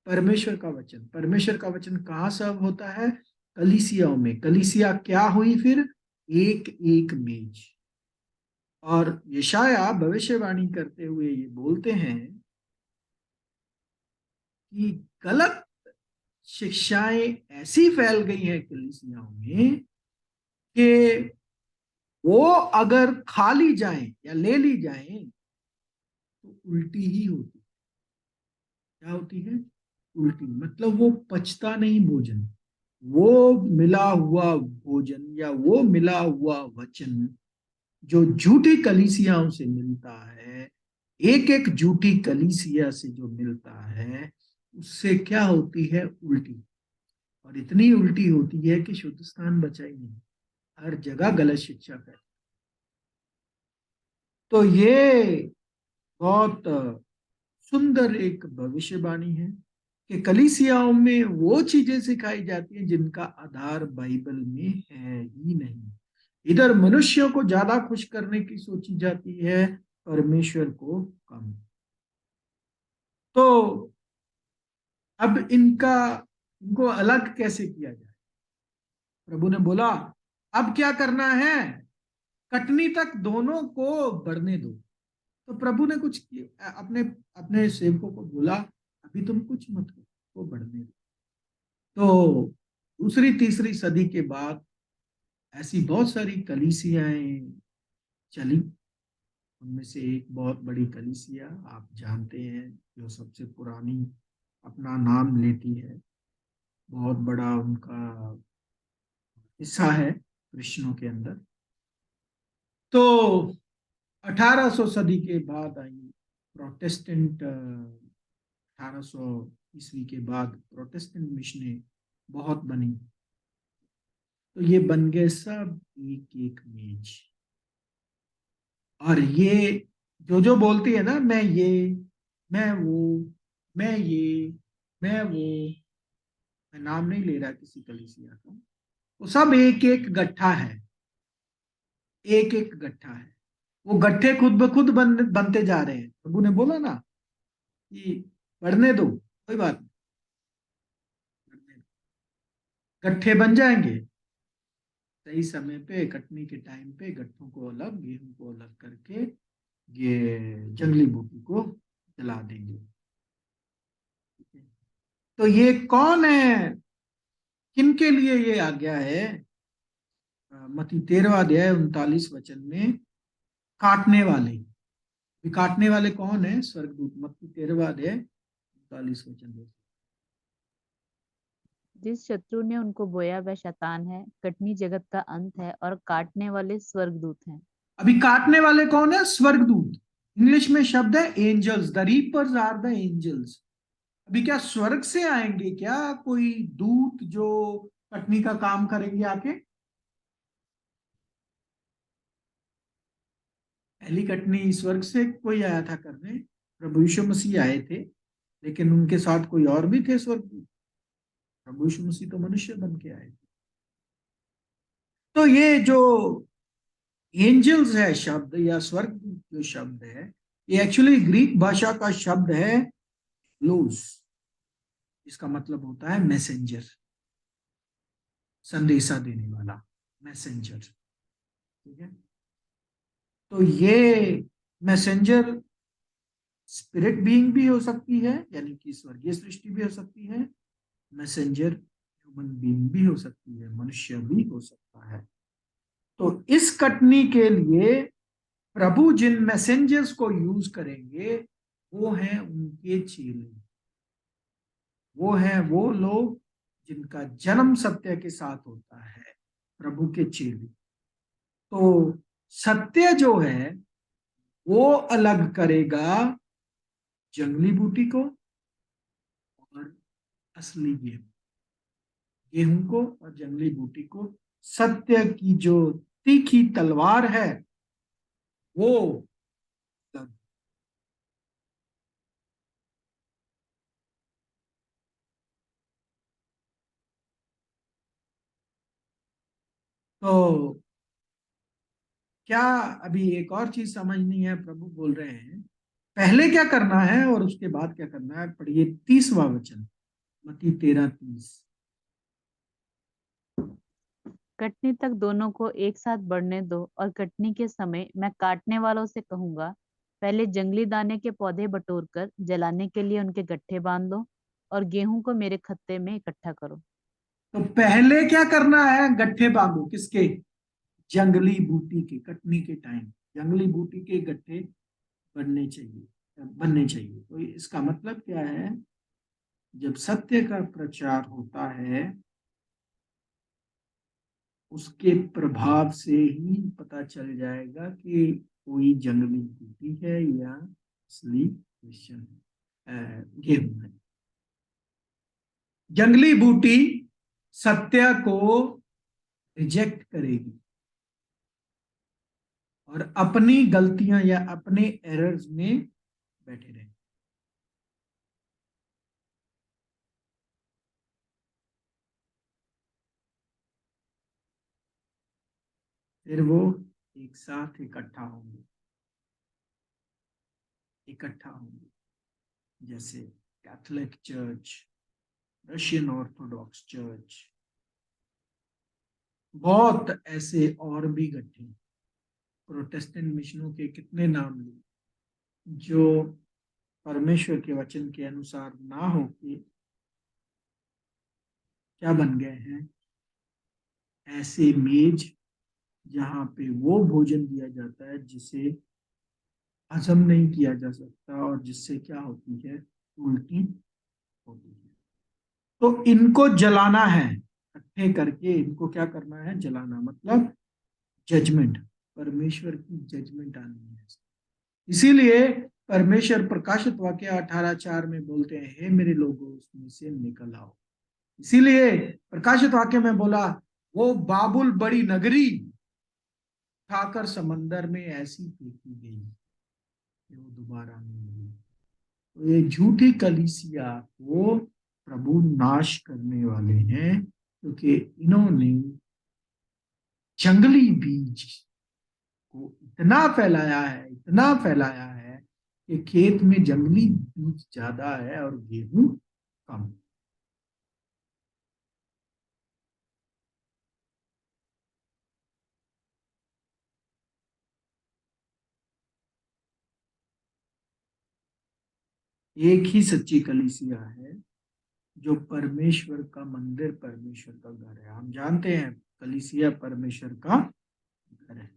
परमेश्वर का वचन। परमेश्वर का वचन कहाँ सर्व होता है? कलीसियाओं में। कलीसिया क्या हुई फिर? एक एक मेज। और यशाया भविष्यवाणी करते हुए ये बोलते हैं कि गलत शिक्षाएं ऐसी फैल गई हैं कलीसियाओं में कि वो अगर खा ली जाए या ले ली जाए तो उल्टी ही होती। क्या होती है? उल्टी। मतलब वो पचता नहीं भोजन, वो मिला हुआ भोजन या वो मिला हुआ वचन जो झूठी कलीसियाओं से मिलता है, एक एक झूठी कलीसिया से जो मिलता है, उससे क्या होती है? उल्टी। और इतनी उल्टी होती है कि शुद्ध स्थान बचा ही नहीं, हर जगह गलत शिक्षा फैल। तो ये बहुत सुंदर एक भविष्यवाणी है कि कलीसियाओं में वो चीजें सिखाई जाती हैं जिनका आधार बाइबल में है ही नहीं। इधर मनुष्यों को ज्यादा खुश करने की सोची जाती है, परमेश्वर को कम। तो अब इनको अलग कैसे किया जाए? प्रभु ने बोला अब क्या करना है? कटनी तक दोनों को बढ़ने दो। तो प्रभु ने कुछ अपने अपने सेवकों को बोला अभी तुम कुछ मत करो, वो बढ़ने दो। तो दूसरी तीसरी सदी के बाद ऐसी बहुत सारी कलीसियाएं चली। उनमें से एक बहुत बड़ी कलीसिया आप जानते हैं, जो सबसे पुरानी अपना नाम लेती है, बहुत बड़ा उनका हिस्सा है कृष्णों के अंदर। तो 1800 सदी के बाद आई प्रोटेस्टेंट, 1800 ईस्वी के बाद प्रोटेस्टेंट मिशनें बहुत बनी। तो ये बन गए सब एक एक मेज। और ये जो बोलती है ना, मैं वो, मैं ये, मैं वो, मैं नाम नहीं ले रहा किसी कलीसिया का, वो सब एक एक गट्ठा है, एक एक गट्ठा है। वो गट्ठे खुद ब खुद बनते जा रहे हैं। प्रभु ने बोला ना कि बढ़ने दो, कोई बात नहीं, बढ़ने दो, गट्ठे बन जाएंगे। सही समय पे, कटनी के टाइम पे गट्ठों को अलग, गेहूं को अलग करके ये जंगली बूटी को जला देंगे। तो ये कौन है, किनके लिए ये आज्ञा है? मत्ती 13वां अध्याय 39 वचन में, काटने वाले। ये काटने वाले कौन है? स्वर्गदूत। मत्ती 13वां अध्याय 39 वचन में। जिस शत्रु ने उनको बोया वह शैतान है, कटनी जगत का अंत है और काटने वाले स्वर्गदूत हैं। अभी काटने वाले कौन है? स्वर्गदूत। इंग्लिश में शब्द है angels, the reapers are the angels. अभी क्या स्वर्ग से आएंगे क्या कोई दूत जो कटनी का काम करेंगे आके? पहली कटनी स्वर्ग से कोई आया था करने, प्रभु यीशु मसीह आए थे, लेकिन उनके साथ कोई और भी थे स्वर्गदूत। प्रभु यीशु मसीह तो मनुष्य बन के आए थे। तो ये जो एंजल्स है शब्द, या स्वर्गदूत जो शब्द है, ये एक्चुअली ग्रीक भाषा का शब्द है लोस। इसका मतलब होता है मैसेंजर, संदेशा देने वाला, मैसेंजर। ठीक है। तो ये मैसेंजर स्पिरिट बीइंग भी हो सकती है, यानी कि स्वर्गीय सृष्टि भी हो सकती है। मैसेंजर ह्यूमन बीइंग भी हो सकती है, मनुष्य भी हो सकता है। तो इस कटनी के लिए प्रभु जिन मैसेंजर्स को यूज करेंगे, वो हैं उनके चेले। वो हैं वो लोग जिनका जन्म सत्य के साथ होता है, प्रभु के चेले। तो सत्य जो है वो अलग करेगा जंगली बूटी को और असली गेहूं, गेहूं को और जंगली बूटी को। सत्य की जो तीखी तलवार है वो अलग। तो क्या, अभी एक और चीज समझनी है। प्रभु बोल रहे हैं पहले क्या करना है और उसके बाद क्या करना है। पढ़िए 30वां वचन, मत्ती 13:30। कटनी तक दोनों को एक साथ बढ़ने दो और कटनी के समय मैं काटने वालों से कहूंगा, पहले जंगली दाने के पौधे बटोर कर जलाने के लिए उनके गट्ठे बांध लो और गेहूं को मेरे खत्ते में इकट्ठा करो। तो पहले क्या करना है? गट्ठे बांधो, किसके? जंगली बूटी के। कटनी के टाइम जंगली बूटी के गट्ठे बनने चाहिए। तो इसका मतलब क्या है? जब सत्य का प्रचार होता है, उसके प्रभाव से ही पता चल जाएगा कि कोई जंगली बूटी है या असली क्रिश्चियन गेहूं है। जंगली बूटी सत्य को रिजेक्ट करेगी और अपनी गलतियां या अपने एरर्स में बैठे रहेगी। फिर वो एक साथ इकट्ठा होंगे, जैसे Catholic church, Russian Orthodox church, बहुत ऐसे और भी गठे। प्रोटेस्टेंट मिशनों के कितने नाम लिए जो परमेश्वर के वचन के अनुसार ना होके क्या बन गए हैं? ऐसे मेज जहाँ पे वो भोजन दिया जाता है जिसे हजम नहीं किया जा सकता और जिससे क्या होती है? उल्टी होती है। तो इनको जलाना है, इकट्ठे करके इनको क्या करना है? जलाना, मतलब जजमेंट, परमेश्वर की जजमेंट आनी है। इसीलिए परमेश्वर प्रकाशित वाक्य 18:4 में बोलते हैं, हे मेरे लोगों उसमें से निकल आओ। इसीलिए प्रकाशित वाक्य में बोला, वो बाबुल बड़ी नगरी उठाकर समंदर में ऐसी फेंकी गई कि वो दोबारा नहीं हुई। तो ये झूठी कलीसिया को प्रभु नाश करने वाले हैं, क्योंकि इन्होंने जंगली बीज को इतना फैलाया है, इतना फैलाया है कि खेत में जंगली बीज ज्यादा है और गेहूं कम। एक ही सच्ची कलीसिया है जो परमेश्वर का मंदिर, परमेश्वर का घर है। हम जानते हैं कलीसिया परमेश्वर का घर है।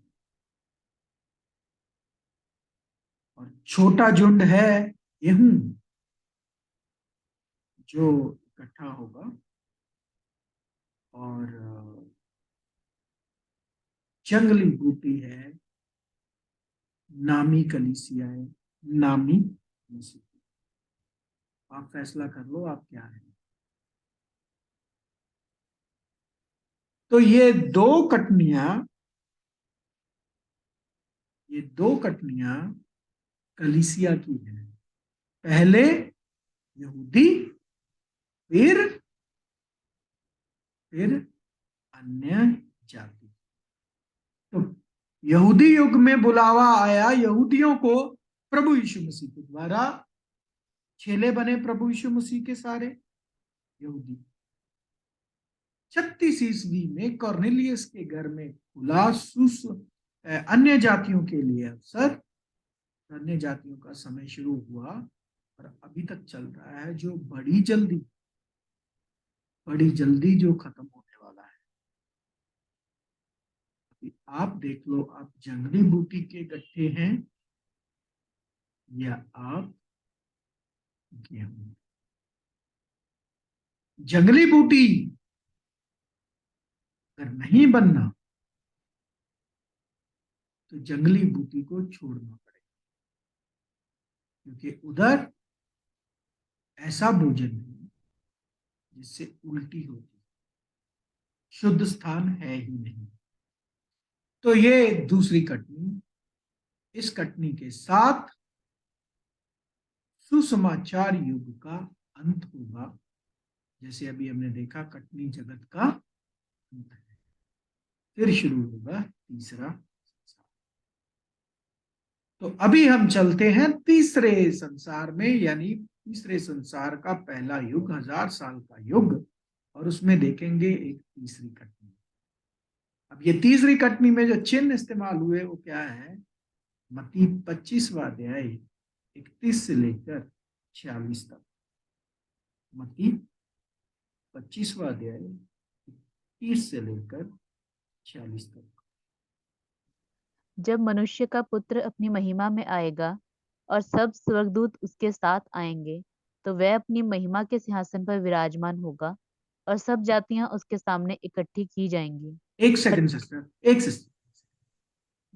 और छोटा झुंड है गेहूं जो इकट्ठा होगा, और जंगली बूटी है नामी कलीसियाएं, नामी मसीह। आप फैसला कर लो आप क्या है। तो ये दो कटनियां कलीसिया की हैं। पहले यहूदी, फिर अन्य जाति। तो यहूदी युग में बुलावा आया यहूदियों को प्रभु यीशु मसीह के द्वारा। चेले बने प्रभु यीशु मसीह के सारे यहूदी। 36 ईस्वी में कॉर्नेलियस के घर में खुला अन्य जातियों के लिए अवसर। अन्य जातियों का समय शुरू हुआ और अभी तक चल रहा है, जो बड़ी जल्दी जो खत्म होने वाला है। अभी आप देख लो, आप जंगली बूटी के गट्ठे हैं या आप गेहूं। जंगली बूटी अगर नहीं बनना तो जंगली बूटी को छोड़ना पड़ेगा, क्योंकि उधर ऐसा भोजन है जिससे उल्टी होती है, शुद्ध स्थान है ही नहीं। तो ये दूसरी कटनी, इस कटनी के साथ सुसमाचार युग का अंत होगा। जैसे अभी हमने देखा, कटनी जगत का अंत है। फिर शुरू होगा तीसरा संसार। तो अभी हम चलते हैं तीसरे संसार में, यानी तीसरे संसार का पहला युग, 1000 साल का युग, और उसमें देखेंगे एक तीसरी कटनी। अब ये तीसरी कटनी में जो चिन्ह इस्तेमाल हुए वो क्या है? मत्ती 25वां अध्याय 31 से लेकर 46 तक। मत्ती 25वां अध्याय 31 से लेकर 46 तक। जब मनुष्य का पुत्र अपनी महिमा में आएगा और सब स्वर्गदूत उसके साथ आएंगे, तो वह अपनी महिमा के सिंहासन पर विराजमान होगा और सब जातियां उसके सामने इकट्ठी की जाएंगी। एक सेकंड सिस्टर, एक सिस्टर,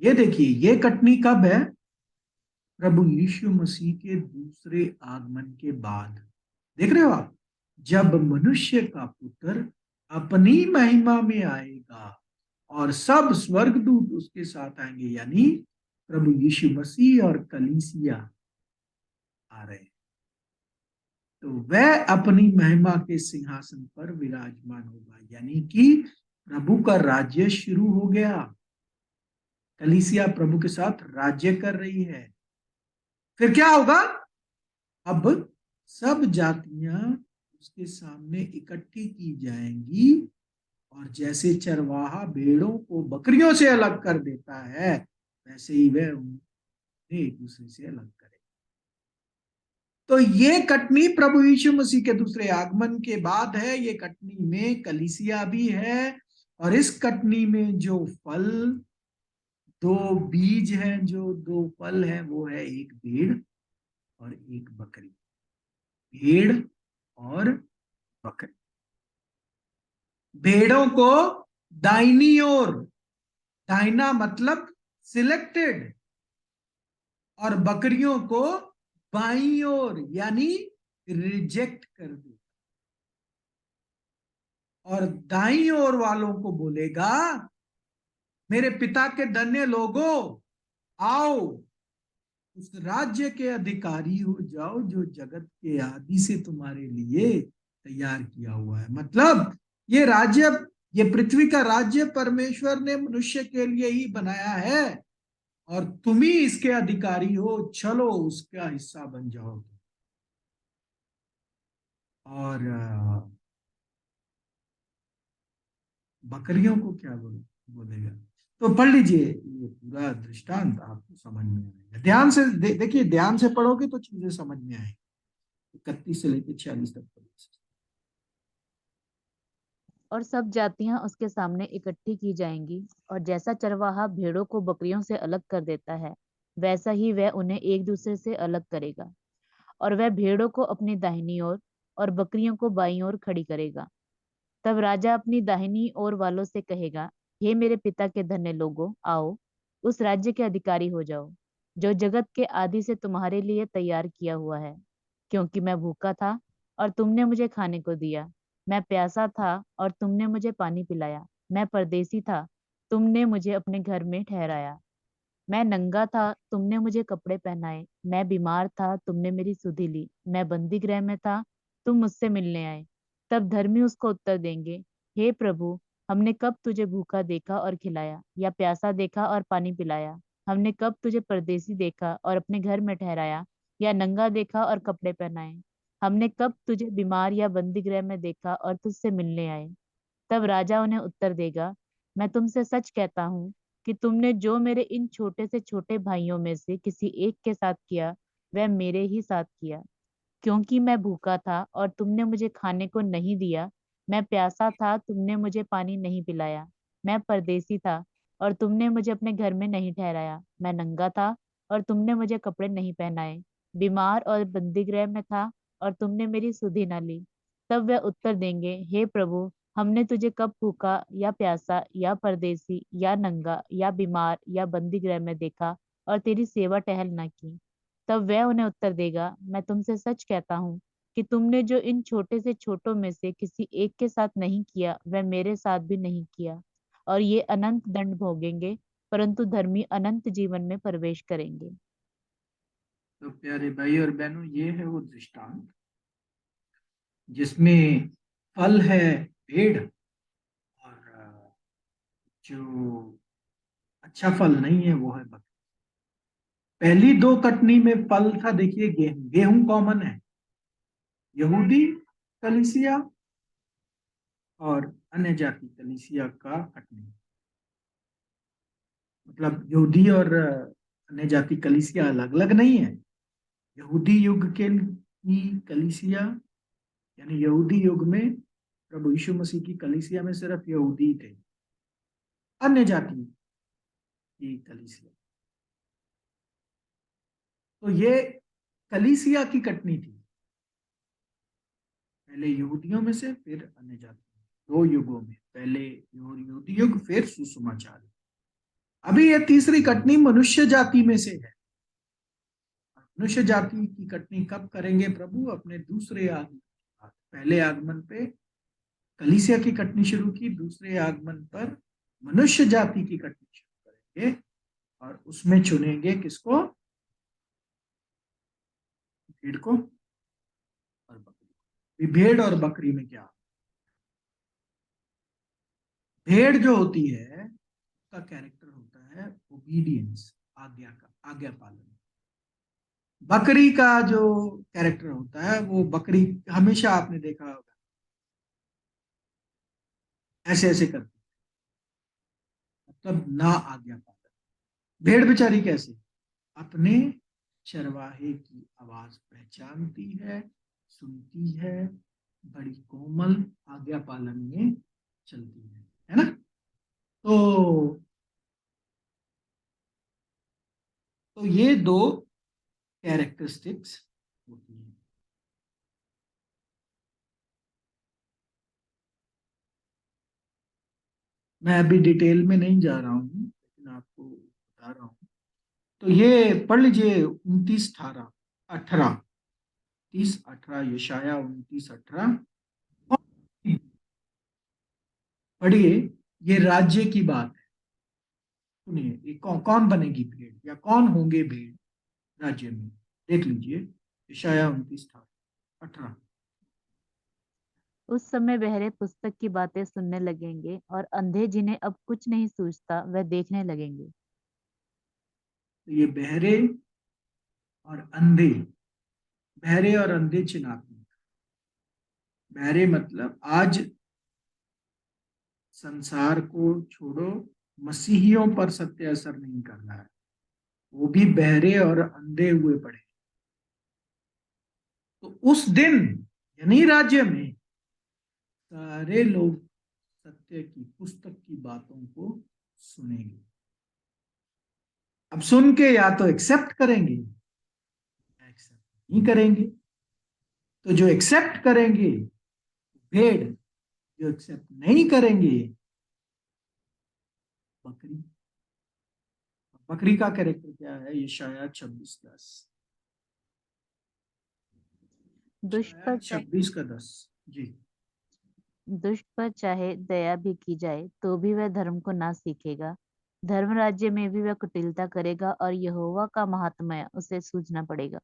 ये देखिए, ये कटनी कब है? प्रभु यीशु मसीह के दूसरे आगमन के बाद। देख रहे हो आप? जब मनुष्य का पुत्र अपनी महिमा में आएगा और सब स्वर्गदूत उसके साथ आएंगे, यानी प्रभु यीशु मसीह और कलीसिया आ रहे हैं, तो वह अपनी महिमा के सिंहासन पर विराजमान होगा। यानी कि प्रभु का राज्य शुरू हो गया। कलीसिया प्रभु के साथ राज्य कर रही है। फिर क्या होगा? अब सब जातियां उसके सामने इकट्ठी की जाएंगी, और जैसे चरवाहा भेड़ों को बकरियों से अलग कर देता है, वैसे ही वह उन्हें एक दूसरे से अलग करेगा। तो ये कटनी प्रभु यीशु मसीह के दूसरे आगमन के बाद है। ये कटनी में कलीसिया भी है, और इस कटनी में जो फल, दो बीज हैं, जो दो फल हैं, वो है एक भेड़ और एक बकरी। भेड़ और बकरी। भेड़ों को दाहिनी ओर, दाहिना मतलब सिलेक्टेड, और बकरियों को बाईं ओर यानी रिजेक्ट कर दे। और दाईं ओर वालों को बोलेगा, मेरे पिता के धन्य लोगों, आओ उस राज्य के अधिकारी हो जाओ जो जगत के आदि से तुम्हारे लिए तैयार किया हुआ है। मतलब ये राज्य, ये पृथ्वी का राज्य परमेश्वर ने मनुष्य के लिए ही बनाया है, और तुम ही इसके अधिकारी हो, चलो उसका हिस्सा बन जाओ। और बकरियों को क्या बोलेगा? तो पढ़ लीजिए ये पूरा दृष्टांत, आपको समझ में आएगा। ध्यान से देखिए, ध्यान से पढ़ोगे तो चीजें समझ में आएगी। 31 से लेकर 46 तक पढ़िए। और सब जातियां उसके सामने इकट्ठी की जाएंगी, और जैसा चरवाहा भेड़ों को बकरियों से अलग कर देता है, वैसा ही वह उन्हें एक दूसरे से अलग करेगा। और वह भेड़ों को अपनी दाहिनी ओर और बकरियों को बाईं ओर खड़ी करेगा। तब राजा अपनी दाहिनी ओर वालों से कहेगा, हे मेरे पिता के धन्य लोगों, आओ उस राज्य के अधिकारी हो जाओ जो जगत के आदि से तुम्हारे लिए तैयार किया हुआ है। क्योंकि मैं भूखा था और तुमने मुझे खाने को दिया, मैं प्यासा था और तुमने मुझे पानी पिलाया, मैं परदेसी था, तुमने मुझे अपने घर में ठहराया, मैं नंगा था, तुमने मुझे कपड़े पहनाए, मैं बीमार था, तुमने मेरी सुधि ली, मैं बंदी गृह में था, तुम मुझसे मिलने आए। तब धर्मी उसको उत्तर देंगे, हे प्रभु, हमने कब तुझे भूखा देखा और खिलाया, या प्यासा देखा और पानी पिलाया? हमने कब तुझे परदेसी देखा और अपने घर में ठहराया, या नंगा देखा और कपड़े पहनाए? हमने कब तुझे बीमार या बंदी गृह में देखा और तुझसे मिलने आए? तब राजा उन्हें उत्तर देगा, मैं तुमसे सच कहता हूँ कि तुमने जो मेरे इन छोटे से छोटे भाइयों में से किसी एक के साथ किया, वह मेरे ही साथ किया। क्योंकि मैं भूखा था और तुमने मुझे खाने को नहीं दिया, मैं प्यासा था, तुमने मुझे पानी नहीं पिलाया, मैं परदेसी था और तुमने मुझे अपने घर में नहीं ठहराया, मैं नंगा था और तुमने मुझे कपड़े नहीं पहनाए, बीमार और बंदीगृह में था और तुमने मेरी सुधि न ली। तब वे उत्तर देंगे, हे प्रभु, हमने तुझे कब भूखा या प्यासा या परदेसी या नंगा या बीमार या बंदीगृह में देखा और तेरी सेवा टहल न की? तब वह उन्हें उत्तर देगा, मैं तुमसे सच कहता हूँ कि तुमने जो इन छोटे से छोटों में से किसी एक के साथ नहीं किया, वह मेरे साथ भी नहीं किया। और ये अनंत दंड भोगेंगे, परंतु धर्मी अनंत जीवन में प्रवेश करेंगे। तो प्यारे भाई और बहनों, ये है वो दृष्टांत जिसमें फल है भेड़, और जो अच्छा फल नहीं है वो है बकरी। पहली दो कटनी में फल था, देखिए गेहूं, गेहूं कॉमन है। यहूदी कलीसिया और अन्य जाति कलीसिया का कटनी, मतलब यहूदी और अन्य जाति कलीसिया अलग अलग नहीं है। यहूदी युग के की कलीसिया, यानी यहूदी युग में प्रभु यीशु मसीह की कलीसिया में सिर्फ यहूदी थे। अन्य जाति की कलीसिया, तो ये कलीसिया की कटनी थी, पहले यहूदियों में से फिर अन्य जाति, दो युगों में, पहले यहूदी युग फिर सुसमाचार। अभी ये तीसरी कटनी मनुष्य जाति में से है। मनुष्य जाति की कटनी कब करेंगे प्रभु? अपने दूसरे आगमन के बाद। पहले आगमन पे कलीसिया की कटनी शुरू की, दूसरे आगमन पर मनुष्य जाति की कटनी शुरू करेंगे, और उसमें चुनेंगे किसको? भेड़ को और बकरी को। भेड़ और बकरी में क्या? भेड़ जो होती है उसका कैरेक्टर होता है ओबीडियंस, आज्ञा पालन। बकरी का जो कैरेक्टर होता है, वो बकरी हमेशा आपने देखा होगा ऐसे ऐसे करती, मतलब ना आज्ञा पालन। भेड़ बेचारी कैसे? अपने चरवाहे की आवाज पहचानती है, सुनती है, बड़ी कोमल आज्ञा पालन में चलती है ना। तो ये दो कैरेक्टरिस्टिक्स होती हैं। मैं अभी डिटेल में नहीं जा रहा हूँ, लेकिन आपको बता रहा हूँ। तो ये पढ़ लीजिए 29-18, 30-18, यशाया 29-18 पढ़िए। ये राज्य की बात है। सुनिए, ये कौन बनेगी भेड़ या कौन होंगे भेड़ राज्य में। देख लीजिए यशाया 29-18। उस समय बहरे पुस्तक की बातें सुनने लगेंगे और अंधे जिन्हें अब कुछ नहीं सूझता वह देखने लगेंगे। तो ये बहरे और अंधे, बहरे और अंधे चिन्हात्मक। बहरे मतलब आज संसार को छोड़ो, मसीहियों पर सत्य असर नहीं कर रहा है, वो भी बहरे और अंधे हुए पड़े। तो उस दिन यानी राज्य में सारे लोग सत्य की पुस्तक की बातों को सुनेंगे। अब सुन के या तो एक्सेप्ट करेंगे या एक्सेप्ट नहीं करेंगे। तो जो एक्सेप्ट करेंगे भेड़, जो एक्सेप्ट नहीं करेंगे बकरी। बकरी का कैरेक्टर क्या है, ये शायद 26:10। दुष्ट पर शायद चाहे 26 का 10 जी। दुष्ट पर चाहे दया भी की जाए तो भी वह धर्म को ना सीखेगा। धर्म राज्य में भी वह कुटिलता करेगा और यहोवा का महात्म्य उसे सूझना पड़ेगा।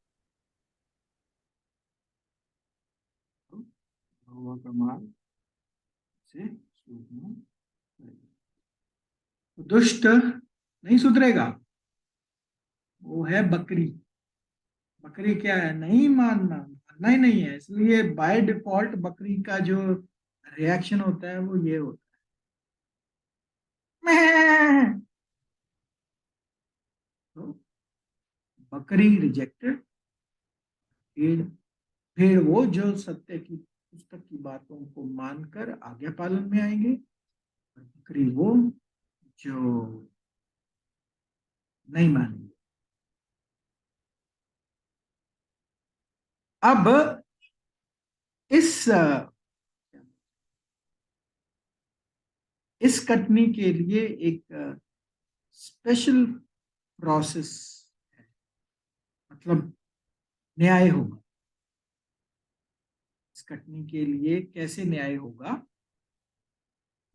हवा का माल से सूझना पड़ेगा। तो दुष्ट नहीं सुधरेगा, वो है बकरी। बकरी क्या है, नहीं मानना, मानना ही नहीं है, इसलिए बाय डिफॉल्ट बकरी का जो रिएक्शन होता है वो ये होता है। तो बकरी रिजेक्टेड, भेड़, भेड़ वो जो सत्य की पुस्तक की बातों को मानकर आज्ञा पालन में आएंगे, और बकरी वो जो नहीं मानेंगे। अब इस कटनी के लिए एक स्पेशल प्रोसेस है, मतलब न्याय होगा। इस कटनी के लिए कैसे न्याय होगा,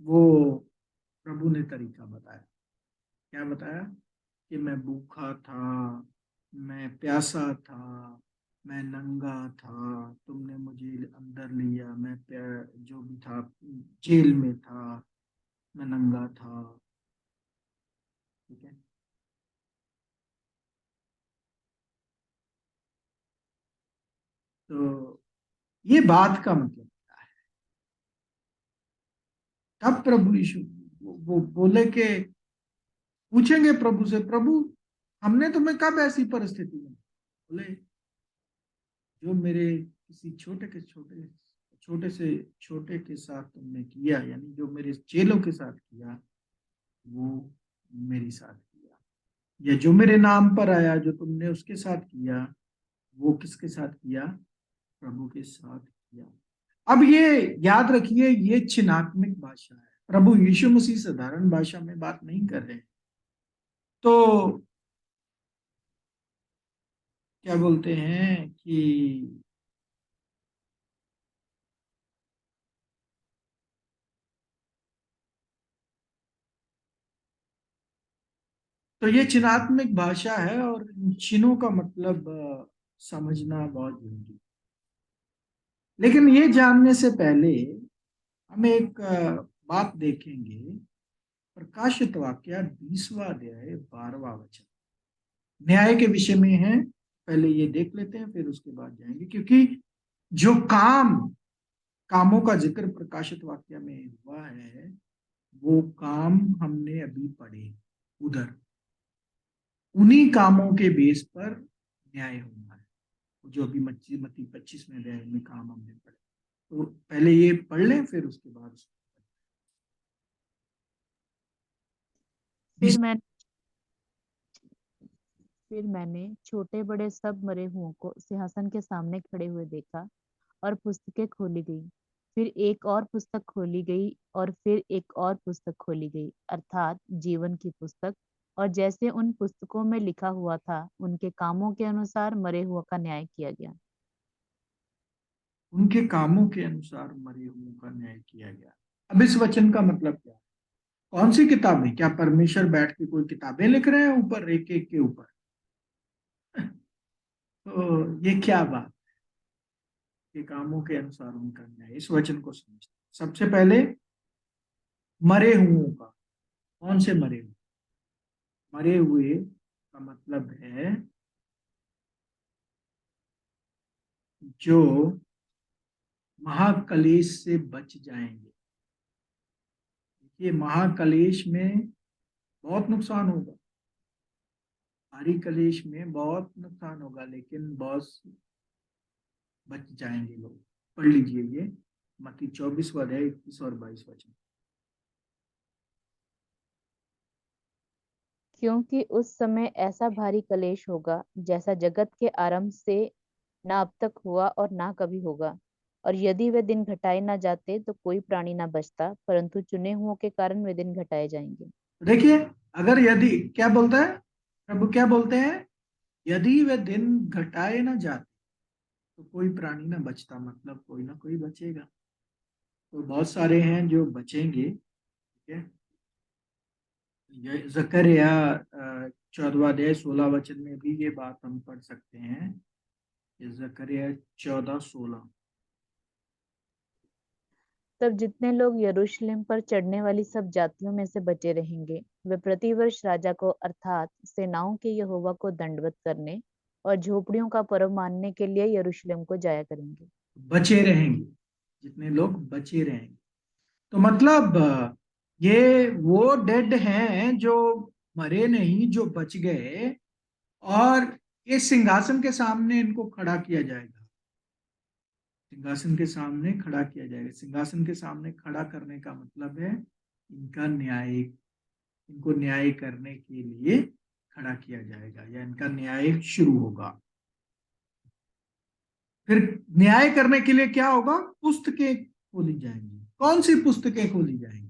वो प्रभु ने तरीका बताया। क्या बताया कि मैं भूखा था, मैं प्यासा था, मैं नंगा था, तुमने मुझे अंदर लिया, मैं जो भी था जेल में था, मैं नंगा था। ठीक है। तो ये बात का मतलब क्या है। तब प्रभु यीशु वो बोले कि पूछेंगे प्रभु से, प्रभु हमने तुम्हें कब ऐसी परिस्थिति में, बोले जो मेरे किसी छोटे से छोटे के साथ तुमने किया, यानी जो मेरे चेलों के साथ किया वो मेरे साथ किया, या जो मेरे नाम पर आया जो तुमने उसके साथ किया वो किसके साथ किया, प्रभु के साथ किया। अब ये याद रखिए, ये चिन्हात्मक भाषा है। प्रभु यीशु मसीह साधारण भाषा में बात नहीं कर रहे हैं। तो क्या बोलते हैं कि तो ये चिन्हात्मक भाषा है, और इन चिन्हों का मतलब समझना बहुत जरूरी है। लेकिन ये जानने से पहले हम एक बात देखेंगे। प्रकाशित वाक्य 20वां अध्याय 12वां वचन न्याय के विषय में है। पहले ये देख लेते हैं, फिर उसके बाद जाएंगे, क्योंकि जो कामों का जिक्र प्रकाशित वाक्य में हुआ है, वो काम हमने अभी पढ़े उधर। उन्हीं कामों के बेस पर न्याय होना है, जो अभी मत्ती मत्ती 25वें अध्याय में काम हमने पढ़ा। तो पहले ये पढ़ लें, फिर उसके बाद फिर मैं फिर मैंने छोटे बड़े सब मरे हुओं को सिंहासन के सामने खड़े हुए देखा, और पुस्तकें खोली गई। फिर एक और पुस्तक खोली गई, और फिर एक और पुस्तक खोली गई, अर्थात जीवन की पुस्तक। और जैसे उन पुस्तकों में लिखा हुआ था, उनके कामों के अनुसार मरे हुओं का न्याय किया गया। उनके कामों के अनुसार मरे हुओं का न्याय किया गया। अब इस वचन का मतलब क्या है? कौन सी किताबें? क्या परमेश्वर बैठ के कोई किताबें लिख रहे हैं ऊपर, एक एक के ऊपर? तो ये क्या बात के कामों के अनुसार उनका न्याय? इस वचन को समझते, सबसे पहले मरे हुओं का। कौन से मरे हुए? मरे हुए का मतलब है जो महाकलेश से बच जाएंगे। देखिए, महाकलेश में बहुत नुकसान होगा, भारी कलेश में बहुत नुकसान होगा, लेकिन बहुत बच जाएंगे लोग। पढ़ लीजिए ये मत्ती 24वां अध्याय 21 और 22 वचन। क्योंकि उस समय ऐसा भारी कलेश होगा, जैसा जगत के आरंभ से ना अब तक हुआ और ना कभी होगा। और यदि वे दिन घटाए ना जाते तो कोई प्राणी ना बचता, परंतु चुने हुओं के कारण वे दिन घटाए जाएंगे। देखिए, अगर यदि, क्या बोलता है प्रभु, क्या बोलते हैं? यदि वे दिन घटाए ना जाते तो कोई प्राणी ना बचता, मतलब कोई ना कोई बचेगा। तो बहुत सारे हैं जो बचेंगे, ठीक है। ये जकरिया 14वां अध्याय 16 वचन में भी ये बात हम पढ़ सकते हैं। ये जकरिया 14:16। तब जितने लोग यरूशलेम पर चढ़ने वाली सब जातियों में से बचे रहेंगे, वे प्रतिवर्ष राजा को अर्थात सेनाओं के यहोवा को दंडवत करने और झोपड़ियों का पर्व मानने के लिए यरूशलेम को जाया करेंगे। बचे रहेंगे, जितने लोग बचे रहेंगे। तो मतलब ये वो डेड हैं जो मरे नहीं, जो बच गए, और इस सिंहासन के सामने इनको खड़ा किया जाएगा। सिंहासन के सामने खड़ा किया जाएगा। सिंहासन के सामने खड़ा करने का मतलब है इनका न्याय, इनको न्याय करने के लिए खड़ा किया जाएगा, या इनका न्याय शुरू होगा। फिर न्याय करने के लिए क्या होगा? पुस्तकें खोली जाएंगी। कौन सी पुस्तकें खोली जाएंगी?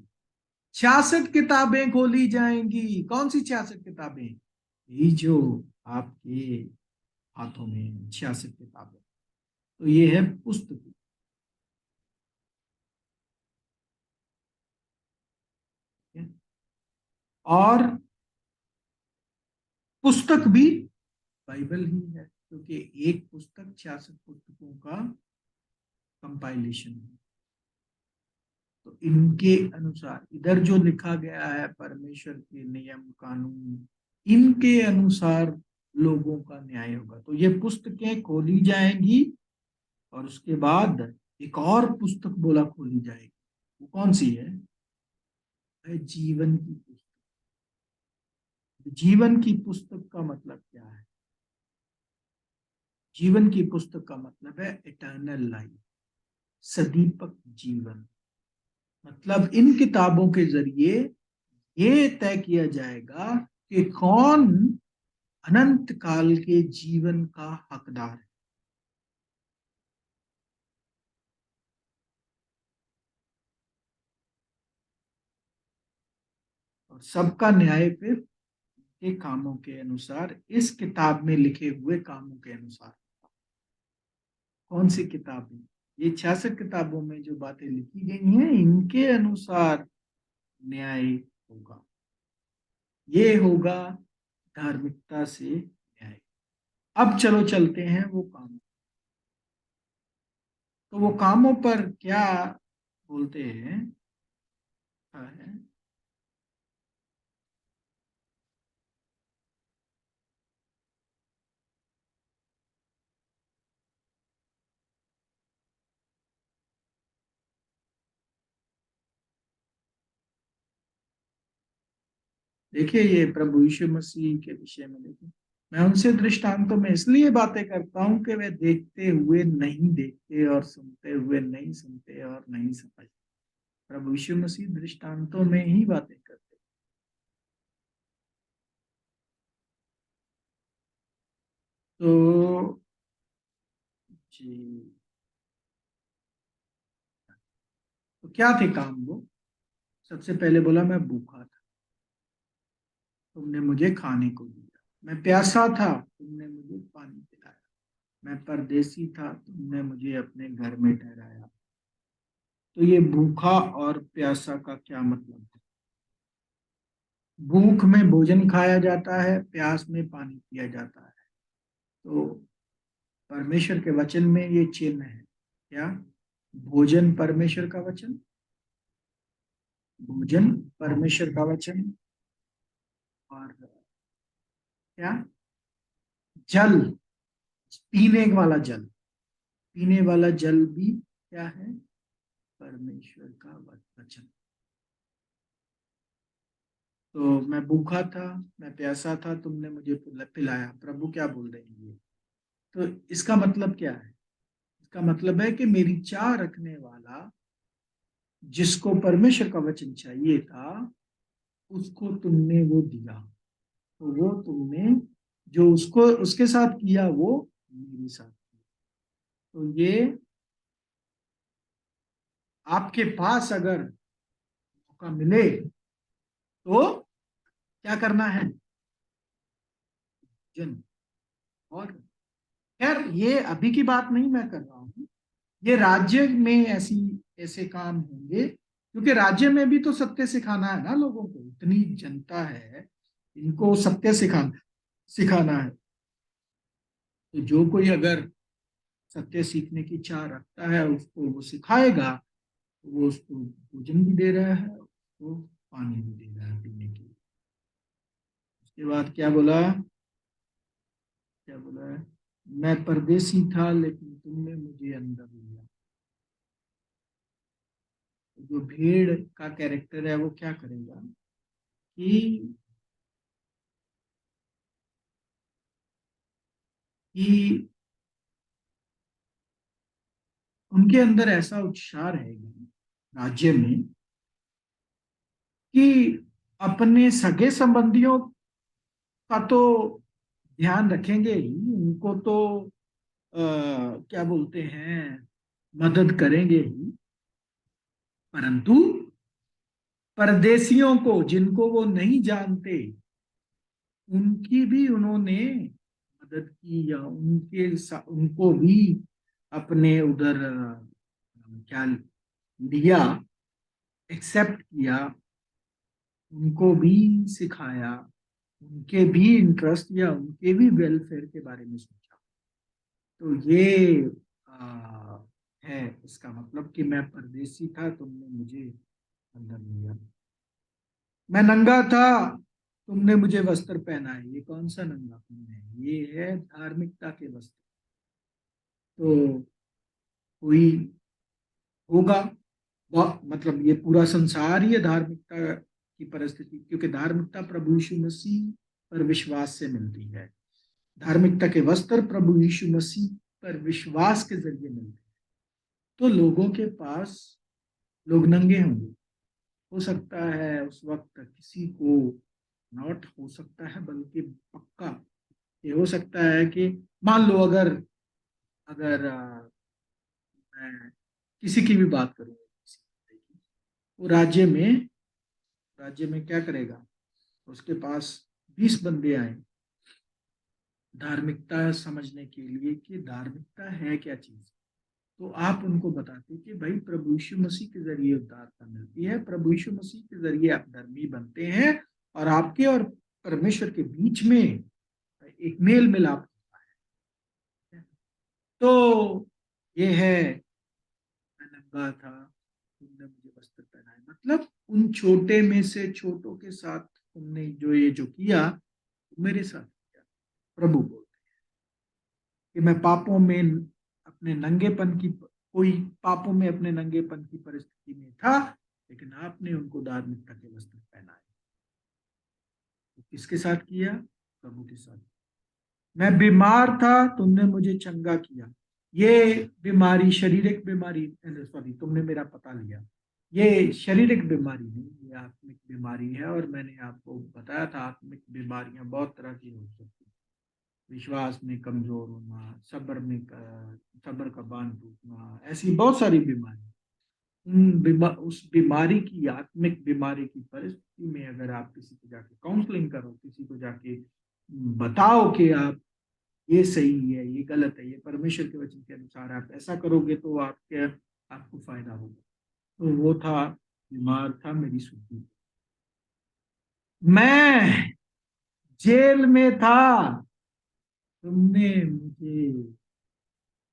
66 किताबें खोली जाएंगी। कौन सी 66 किताबें? यही जो आपके हाथों में 66 किताबें। तो ये है पुस्तक। और पुस्तक भी बाइबल ही है, क्योंकि एक पुस्तक 66 पुस्तकों का कंपाइलेशन है। तो इनके अनुसार इधर जो लिखा गया है, परमेश्वर के नियम कानून, इनके अनुसार लोगों का न्याय होगा। तो ये पुस्तकें खोली जाएंगी, और उसके बाद एक और पुस्तक बोला खोली जाएगी। वो कौन सी है? जीवन की पुस्तक। जीवन की पुस्तक का मतलब क्या है? जीवन की पुस्तक का मतलब है इटर्नल लाइफ, सदीपक जीवन। मतलब इन किताबों के जरिए ये तय किया जाएगा कि कौन अनंत काल के जीवन का हकदार है। और सबका न्याय फिर के कामों के अनुसार, इस किताब में लिखे हुए कामों के अनुसार। कौन सी किताबें? ये 66 किताबों में जो बातें लिखी गई हैं, इनके अनुसार न्याय होगा। ये होगा धार्मिकता से न्याय। अब चलो चलते हैं वो काम। तो वो कामों पर क्या बोलते हैं? है देखिए, ये प्रभु यीशु मसीह के विषय में देखिए। मैं उनसे दृष्टांतों में इसलिए बातें करता हूं कि वे देखते हुए नहीं देखते और सुनते हुए नहीं सुनते और नहीं समझते। प्रभु यीशु मसीह दृष्टांतों में ही बातें करते। तो जी, तो क्या थे काम वो? सबसे पहले बोला मैं भूखा था, तुमने मुझे खाने को दिया। मैं प्यासा था, तुमने मुझे पानी पिलाया। मैं परदेसी था, तुमने मुझे अपने घर में ठहराया। तो ये भूखा और प्यासा का क्या मतलब है? भूख में भोजन खाया जाता है, प्यास में पानी पिया जाता है। तो परमेश्वर के वचन में ये चिन्ह है क्या? भोजन परमेश्वर का वचन, भोजन परमेश्वर का वचन, और क्या? जल, पीने वाला जल, पीने वाला जल भी क्या है? परमेश्वर का वचन। तो मैं भूखा था, मैं प्यासा था, तुमने मुझे पिलाया। प्रभु क्या बोल रहे हैं ये? तो इसका मतलब क्या है? इसका मतलब है कि मेरी चाह रखने वाला, जिसको परमेश्वर का वचन चाहिए था, उसको तुमने वो दिया। तो वो तुमने जो उसको उसके साथ किया, वो मेरे साथ किया। तो ये आपके पास अगर मौका मिले तो क्या करना है? जन। और खैर, ये अभी की बात नहीं मैं कर रहा हूँ, ये राज्य में ऐसी ऐसे काम होंगे, क्योंकि राज्य में भी तो सत्य सिखाना है ना लोगों को। इतनी जनता है, इनको सत्य सिखाना है। तो जो कोई अगर सत्य सीखने की चाह रखता है, उसको वो सिखाएगा। वो उसको भोजन भी दे रहा है, उसको पानी भी दे रहा है पीने के लिए। उसके बाद क्या बोला? क्या बोला है? मैं परदेसी था, लेकिन तुमने मुझे अंदर लिया। जो भेड़ का कैरेक्टर है, वो क्या करेगा कि कि उनके अंदर ऐसा उत्साह रहेगा राज्य में कि अपने सगे संबंधियों का तो ध्यान रखेंगे ही, उनको तो क्या बोलते हैं, मदद करेंगे ही। परंतु परदेशियों को, जिनको वो नहीं जानते, उनकी भी उन्होंने मदद की, या उनको भी अपने उधर क्या लिया, एक्सेप्ट किया, उनको भी सिखाया, उनके भी इंटरेस्ट या उनके भी वेलफेयर के बारे में सोचा। तो ये आ, है इसका मतलब कि मैं परदेसी था, तुमने मुझे अंदर लिया। मैं नंगा था, तुमने मुझे वस्त्र पहनाए। ये कौन सा नंगापन है? ये है धार्मिकता के वस्त्र। तो कोई होगा, मतलब ये पूरा संसार ही है धार्मिकता की परिस्थिति, क्योंकि धार्मिकता प्रभु यीशु मसीह पर विश्वास से मिलती है। धार्मिकता के वस्त्र प्रभु यीशु मसीह पर विश्वास के जरिए मिलते हैं। तो लोगों के पास, लोग नंगे होंगे। हो सकता है उस वक्त किसी को, नॉट हो सकता है बल्कि पक्का ये हो सकता है कि, मान लो अगर अगर मैं किसी की भी बात करूँ, वो राज्य में क्या करेगा? उसके पास 20 बंदे आए धार्मिकता समझने के लिए कि धार्मिकता है क्या चीज। तो आप उनको बताते कि भाई प्रभु यीशु मसीह के जरिए उद्धारता मिलती है, प्रभु यीशु मसीह के जरिए आप धर्मी बनते हैं, और आपके और परमेश्वर के बीच में एक मेल मिलाप होता है। तो ये है, मैं नंगा था, तुमने मुझे वस्त्र पहनाए। मतलब उन छोटे में से छोटों के साथ तुमने जो ये जो किया, मेरे साथ किया। प्रभु बोलते हैं कि मैं पापों में अपने नंगेपन की, कोई पापों में अपने नंगेपन की परिस्थिति में था, लेकिन आपने उनको धार्मिकता के वस्त्र पहनाए। तो किसके साथ किया? प्रभु के साथ। मैं बीमार था, तुमने मुझे चंगा किया। ये बीमारी शारीरिक बीमारी, सॉरी, तुमने मेरा पता लिया। ये शारीरिक बीमारी नहीं, ये आत्मिक बीमारी है। और मैंने आपको बताया था आत्मिक बीमारियां बहुत तरह की हो सकती हैं। विश्वास में कमजोर होना, सब्र का बांध टूटना, ऐसी बहुत सारी बीमारी। उस बीमारी की, आत्मिक बीमारी की परिस्थिति में अगर आप किसी को जाके काउंसलिंग करो, किसी को जाके बताओ कि आप, ये सही है, ये गलत है, ये परमेश्वर के वचन के अनुसार आप ऐसा करोगे तो आपको फायदा होगा। तो वो था, बीमार था, मेरी सुधि। मैं जेल में था, तुमने मुझे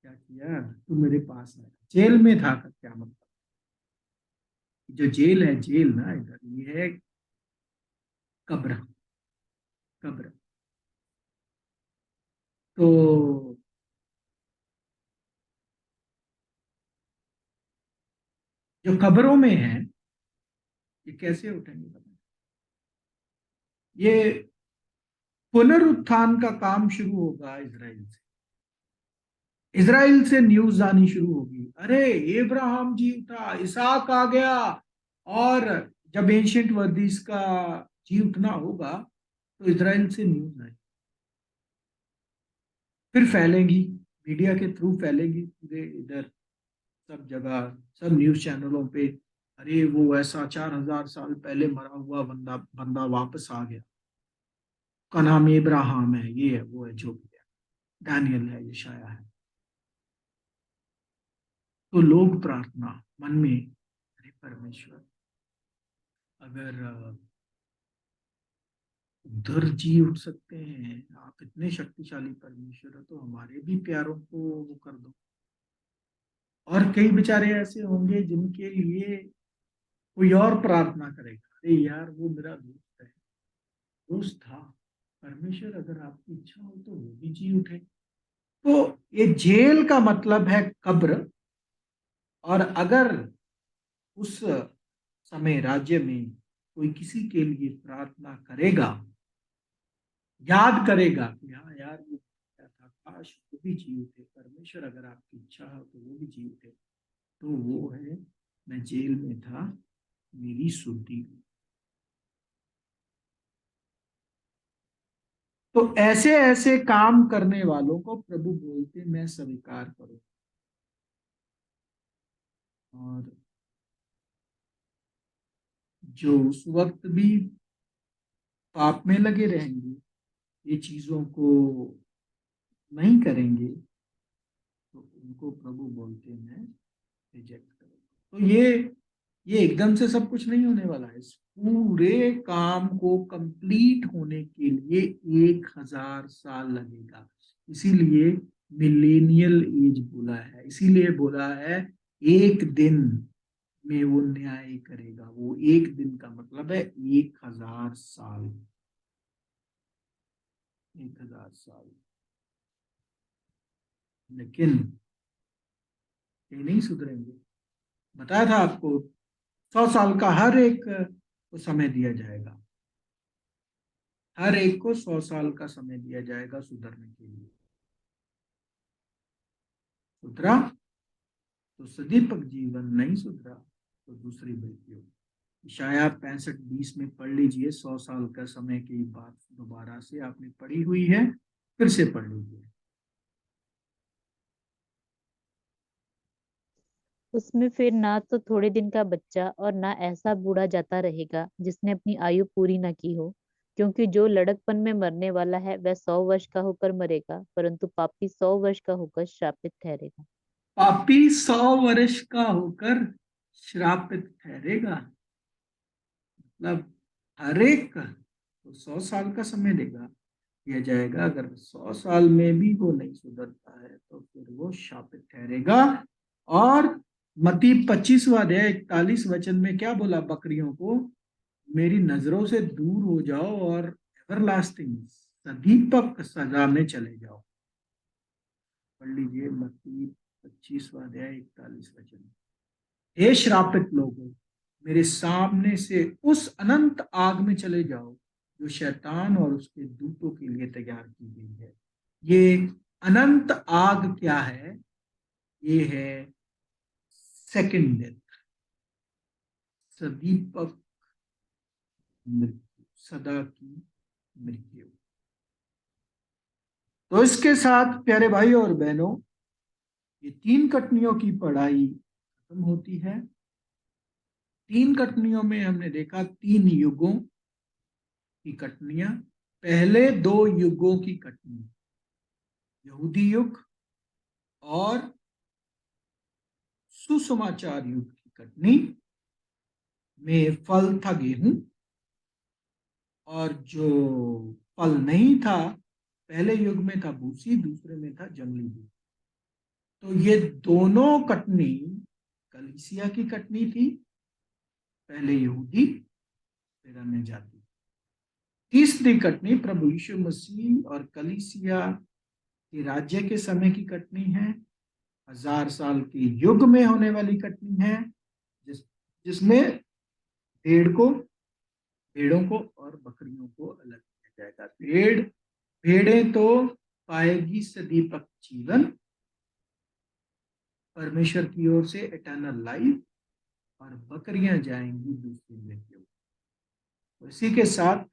क्या किया, तुम मेरे पास आए। जेल में था का क्या मतलब? जो जेल है, जेल ना इधर ये है कब्र। कब्र। तो जो कब्रों में है, ये कैसे उठेंगे पता है? ये पुनरुत्थान का काम शुरू होगा इजराइल से। इजराइल से न्यूज आनी शुरू होगी, अरे इब्राहिम जी उठा, इसहाक आ गया। और जब एंशियंट वर्दीस का जी उठना होगा, तो इजराइल से न्यूज आएगी, फिर फैलेंगी, मीडिया के थ्रू फैलेंगी पूरे इधर, सब जगह, सब न्यूज चैनलों पे। अरे वो ऐसा 4,000 साल पहले मरा हुआ बंदा बंदा वापस आ गया, का नाम इब्राहिम है, ये है, वो है, जो भी है, डैनियल है, यशाया है। तो लोग प्रार्थना मन में, अरे परमेश्वर, अगर उधर जी उठ सकते हैं, आप इतने शक्तिशाली परमेश्वर हो, तो हमारे भी प्यारों को वो कर दो। और कई बेचारे ऐसे होंगे जिनके लिए कोई और प्रार्थना करेगा, अरे यार वो मेरा दोस्त है, दोस्त था, परमेश्वर अगर आपकी इच्छा हो तो वो भी जी उठे। तो ये जेल का मतलब है कब्र। और अगर उस समय राज्य में कोई किसी के लिए प्रार्थना करेगा, याद करेगा कि हाँ यार वो क्या था, काश वो भी जी उठे, परमेश्वर अगर आपकी इच्छा हो तो वो भी जी उठे, तो वो है, मैं जेल में था, मेरी सुधि। तो ऐसे ऐसे काम करने वालों को प्रभु बोलते मैं स्वीकार करूं। और जो उस वक्त भी पाप में लगे रहेंगे, ये चीजों को नहीं करेंगे, तो उनको प्रभु बोलते हैं रिजेक्ट करो। तो ये एकदम से सब कुछ नहीं होने वाला है। इस पूरे काम को कंप्लीट होने के लिए 1,000 साल लगेगा। इसीलिए मिलेनियल एज बोला है, इसीलिए बोला है एक दिन में वो न्याय करेगा। वो एक दिन का मतलब है 1,000 साल। 1,000 साल। लेकिन ये नहीं सुधरेंगे। बताया था आपको, 100 साल का हर एक को समय दिया जाएगा। हर एक को 100 साल का समय दिया जाएगा सुधरने के लिए। सुधरा तो सदीपक जीवन, नहीं सुधरा तो दूसरी बेटी होगी। शायद 65:20 में पढ़ लीजिए, 100 साल का समय की बात दोबारा से आपने पढ़ी हुई है, फिर से पढ़ लीजिए। उसमें फिर ना तो थोड़े दिन का बच्चा और ना ऐसा बूढ़ा जाता रहेगा जिसने अपनी आयु पूरी न की हो, क्योंकि जो लड़कपन में मरने वाला है वह 100 वर्ष का होकर मरेगा, परंतु पापी 100 वर्ष का होकर श्रापित ठहरेगा। पापी 100 वर्ष का होकर श्रापित ठहरेगा। मतलब हर एक तो 100 साल का समय देगा दिया जाएगा, अगर 100 साल में भी वो नहीं सुधरता है तो फिर वो शापित ठहरेगा। और मत्ती 25वां अध्याय 41 वचन में क्या बोला बकरियों को? मेरी नजरों से दूर हो जाओ और एवरलास्टिंग, सदीपक सजा में चले जाओ। पढ़ लीजिए मत्ती 25वां अध्याय 41 वचन। हे श्रापित लोगों, मेरे सामने से उस अनंत आग में चले जाओ जो शैतान और उसके दूतों के लिए तैयार की गई है। ये अनंत आग क्या है? ये है सेकंड डेथ, सदीपक मृत्यु, सदा की मृत्यु। तो इसके साथ प्यारे भाई और बहनों, ये 3 कटनियों की पढ़ाई खत्म होती है। 3 कटनियों में हमने देखा 3 युगों की कटनियां। पहले 2 युगों की कटनी, यहूदी युग और सुसमाचार युग की कटनी में फल था गेहूं, और जो फल नहीं था, पहले युग में था भूसी, दूसरे में था जंगली दूध। तो ये दोनों कटनी कलीसिया की कटनी थी, पहले यहूदी फिर अन्य जाति। तीसरी कटनी प्रभु यीशु मसीह और कलीसिया के राज्य के समय की कटनी है, 1000 साल के युग में होने वाली कटनी है, जिसमें भेड़ को भेड़ों को और बकरियों को अलग किया जाएगा। भेड़ें तो पाएगी सदीपक जीवन, परमेश्वर की ओर से इटर्नल लाइफ, और बकरियां जाएंगी दूसरी मृत्यु। तो इसी के साथ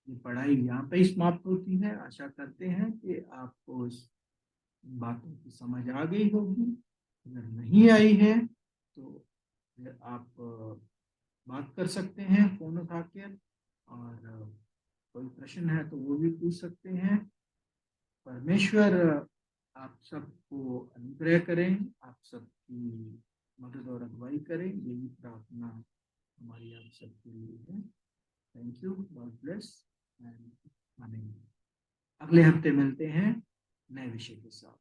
ये पढ़ाई यहाँ पे समाप्त होती है। आशा करते हैं कि आपको इस बातों की समझ आ गई होगी। अगर नहीं आई है तो फिर आप बात कर सकते हैं फोन उठा के, और कोई प्रश्न है तो वो भी पूछ सकते हैं। परमेश्वर आप सबको अनुग्रह करें, आप सबकी मदद और अगुवाई करें, यही प्रार्थना हमारी आप सबके लिए है। Thank you, God bless and अगले हफ्ते मिलते हैं नए विषय के साथ।